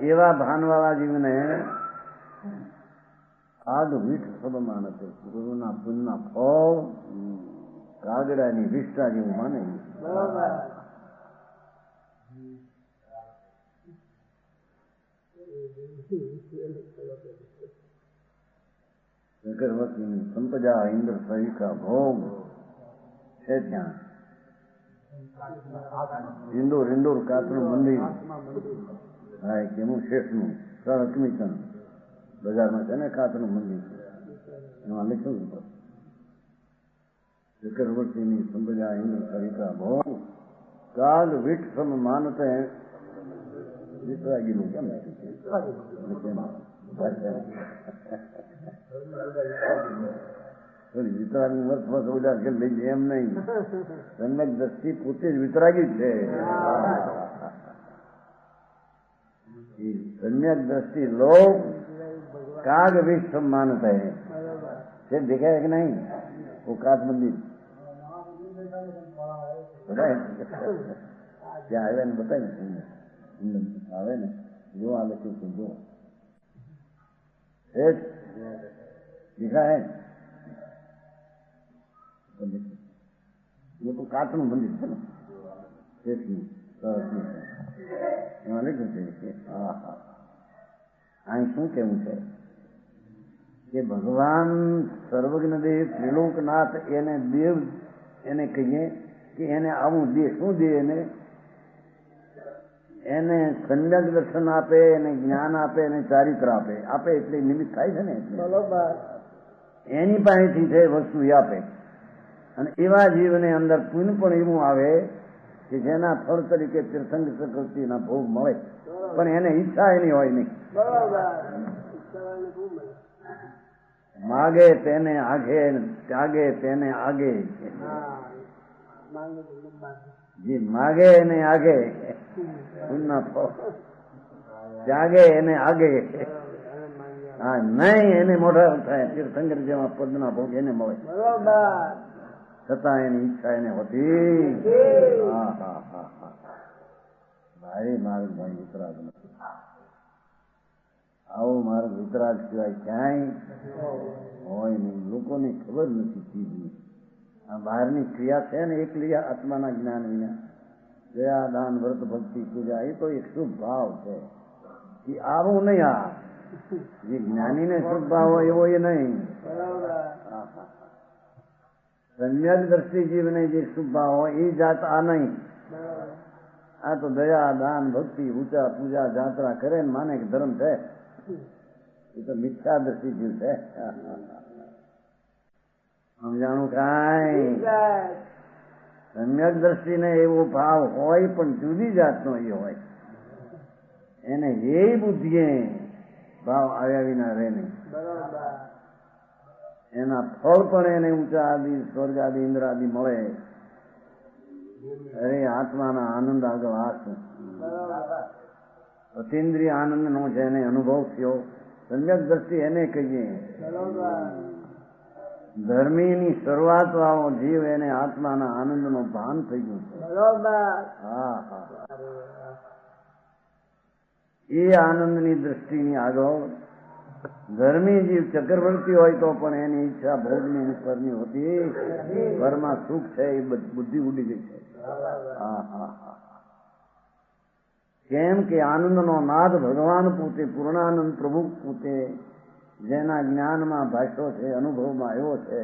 એવા ભાનવાળા જીવને આગ વીઠ સબ માનતે ગુરુના પુણ્યના ફળ કાગડાની વિષ્ઠા જેવું માને. ચક્રવર્તીની સંપજા ઇન્દ્ર સહિકા ભોગ છે ત્યાં ઇન્દોર કાચનું મંદિર. હા, કેનું શેઠનું સહકમિશન બજારમાં છે ને કાચનું મંદિર, એમાં લખ્યું હતું ચક્રવર્તીની સંપજા ઇન્દ્ર સહિકા ભોગ કાલ વિઠ સમ માનતે વિતરાગીનું કેમ વિતરાગી મત ઉદાર કે લઈ એમ નહીં, સમ્યક દ્રષ્ટિ પોતે જ વિતરાગી છે. सम्यक दृष्टि लोग काग विश्व मानते हैं. से देखा है कि नहीं वो काग मंदिर क्या आवे ने बताए आवे ने जो आवे तो जो दिखा है वो तो काटનું મંદિર છે ને શેઠનું એમાં લખ્યું છે. અહીં શું કેવું છે કે ભગવાન સર્વજ્ઞ દેવ ત્રિલોકનાથ એને દેવ એને કહીએ કે એને આવું દે શું દે એને સમ્યક દર્શન આપે, એને જ્ઞાન આપે, એને ચારિત્ર આપે એટલે નિમિત્ત થાય છે ને એની પાસેથી છે વસ્તુ આપે. અને એવા જીવને અંદર પુણ્ય પણ એવું આવે કે જેના ફળ તરીકે તીર્થંક ચક્રવર્તીના ભોગ મળે, પણ એને ઈચ્છા એની હોય નહીં. માગે તેને આગે, ત્યાગે તેને આગે. જે માગે એને આગે પુણ્યના ફળ, ત્યાગે એને આગે. હા, નહીં એને મોઢા થાય તીર્થંકર જેવા પદના ભોગ એને મળે, છતાં એની ઈચ્છા એને હોતી. ભાઈ માર્ગ ભાઈ વિતરાગ નથી. આવો માર્ગ વિતરાગ સિવાય ક્યાંય હોય નહીં. લોકોને ખબર નથી ચીજની. આ બહારની ક્રિયા છે ને એકલી આત્માના જ્ઞાન વિના દયા દાન વ્રત ભક્તિ પૂજા એ તો એક શુભ ભાવ છે. એ આવું નહીં. આ જે જ્ઞાનીને શુભ ભાવ હોય એવો એ નહીં. સમ્યક દ્રષ્ટિ જીવને જે શુભ ભાવ હોય એ જાત આ નહીં. આ તો દયા દાન ભક્તિ ઊંચા પૂજા જાત્રા કરે ને માને કે ધર્મ છે, એ તો મિથ્યા દ્રષ્ટિ જીવ છે. સમજાણું કાંઈ? સમ્યક દ્રષ્ટિને એવો ભાવ હોય પણ જુદી જાતનો એ હોય. એને એ બુદ્ધિએ ભાવ આવ્યા વિના રહે નહીં. એના ફળ પણ એને ઊંચા આદિ સ્વર્ગ આદિ ઇન્દ્ર આદિ મળે. અરે આત્માના આનંદ આગળ આશું અતિન્દ્રિય આનંદ નો જેને અનુભવ થયો સમ્યક દ્રષ્ટિ એને કહીએ. ધર્મીની શરૂઆત વાળો જીવ એને આત્માના આનંદ નો ભાન થઈ ગયું છે. એ આનંદની દ્રષ્ટિની આગળ ધર્મી જીવ ચક્રવર્તી હોય તો પણ એની ઈચ્છા ભોગની ઉપરની હોતી. ઘરમાં સુખ છે એ બુદ્ધિ ઉડી ગઈ છે. કેમ કે આનંદનો નાદ ભગવાન પોતે, પૂર્ણાનંદ પ્રભુ પોતે જેના જ્ઞાનમાં ભાષ્યો છે, અનુભવમાં આવ્યો છે.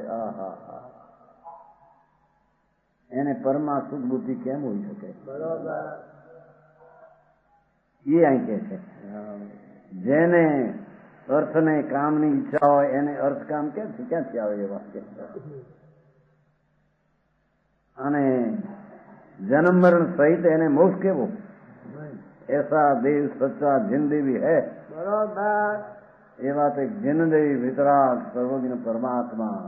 એને પરમા સુખ બુદ્ધિ કેમ હોઈ શકે? એ અહીં કે છે જેને અર્થને કામની ઈચ્છા હોય એને અર્થ કામ ક્યાંથી આવે એ વાક્ય. અને જન્મ મરણ સહિત એને મોક્ષ કેવો? એસા દેવ સચ્ચા જિનદેવી હૈ. એ વાત એક જિનદેવી વિતરાગ સર્વજ્ઞ પરમાત્મા.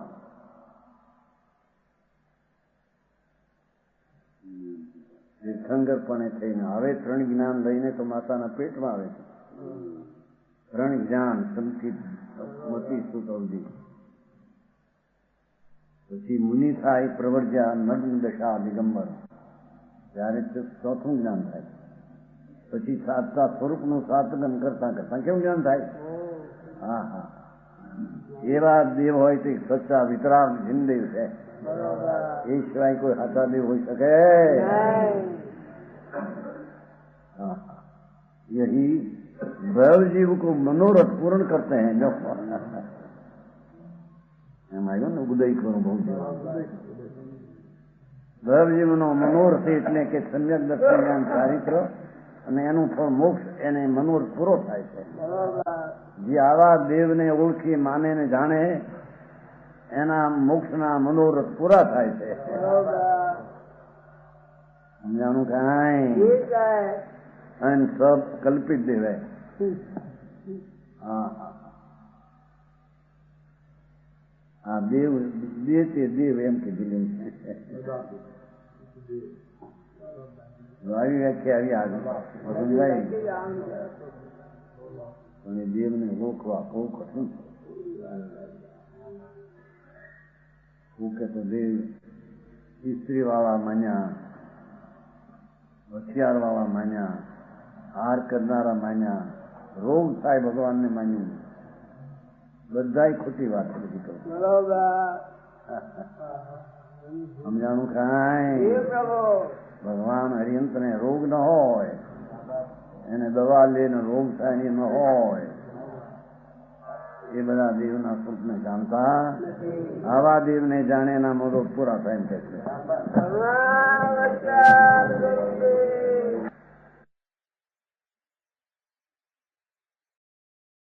તીર્થંકરપણે થઈને આવે ત્રણ જ્ઞાન લઈને તો માતાના પેટમાં આવે છે. ત્રણ જ્ઞાન સંકિત મતી સુતવજી. પછી મુનિ થાય પ્રવર્જ્યા નગ્ન દશા દિગંબર, ત્યારે ચોથું જ્ઞાન થાય. પછી સાતતા સ્વરૂપનું સાતગન કરતા કરતા કેવું જ્ઞાન થાય? એવા દેવ હોય તો સચ્ચા વિતરાગ જિનદેવ છે. એ સિવાય કોઈ સાચા દેવ હોઈ શકે? यही भव जीव को मनोरथ पूर्ण करते हैं जो એમ આવ્યો ને ઉદય કરો બહુ ગર્ભજીવનો મનોરથ એટલે કે સમ્યક દર્શન જ્ઞાન ચારિત્ર અને એનું ફળ મોક્ષ એને મનોરથ પૂરો થાય છે. જે આવા દેવને ઓળખી માને ને જાણે એના મોક્ષના મનોરથ પૂરા થાય છે. સમજાણું કાંઈ અને સબ કલ્પિત દેવે. હા દેવ બે તે દેવ એમ કીધું છે. આવી વ્યાખ્યા આવી આગળ અને દેવને રોકવા બહુ કઠિન છે. તો દેવ સ્ત્રી વાળા માન્યા, હોશિયાર વાળા માન્યા, હાર કરનારા માન્યા, રોગ થાય ભગવાનને માન્યું, બધાય ખોટી વાત બધી કહું. સમજાણું કાંઈ? ભગવાન હરિયંતને રોગ ન હોય, એને દવા લઈને રોગ થાય એ ન હોય, એ બધા દેવના સ્વરૂપને જાણતા. આવા દેવને જાણે એના મોડો પૂરા થાય છે.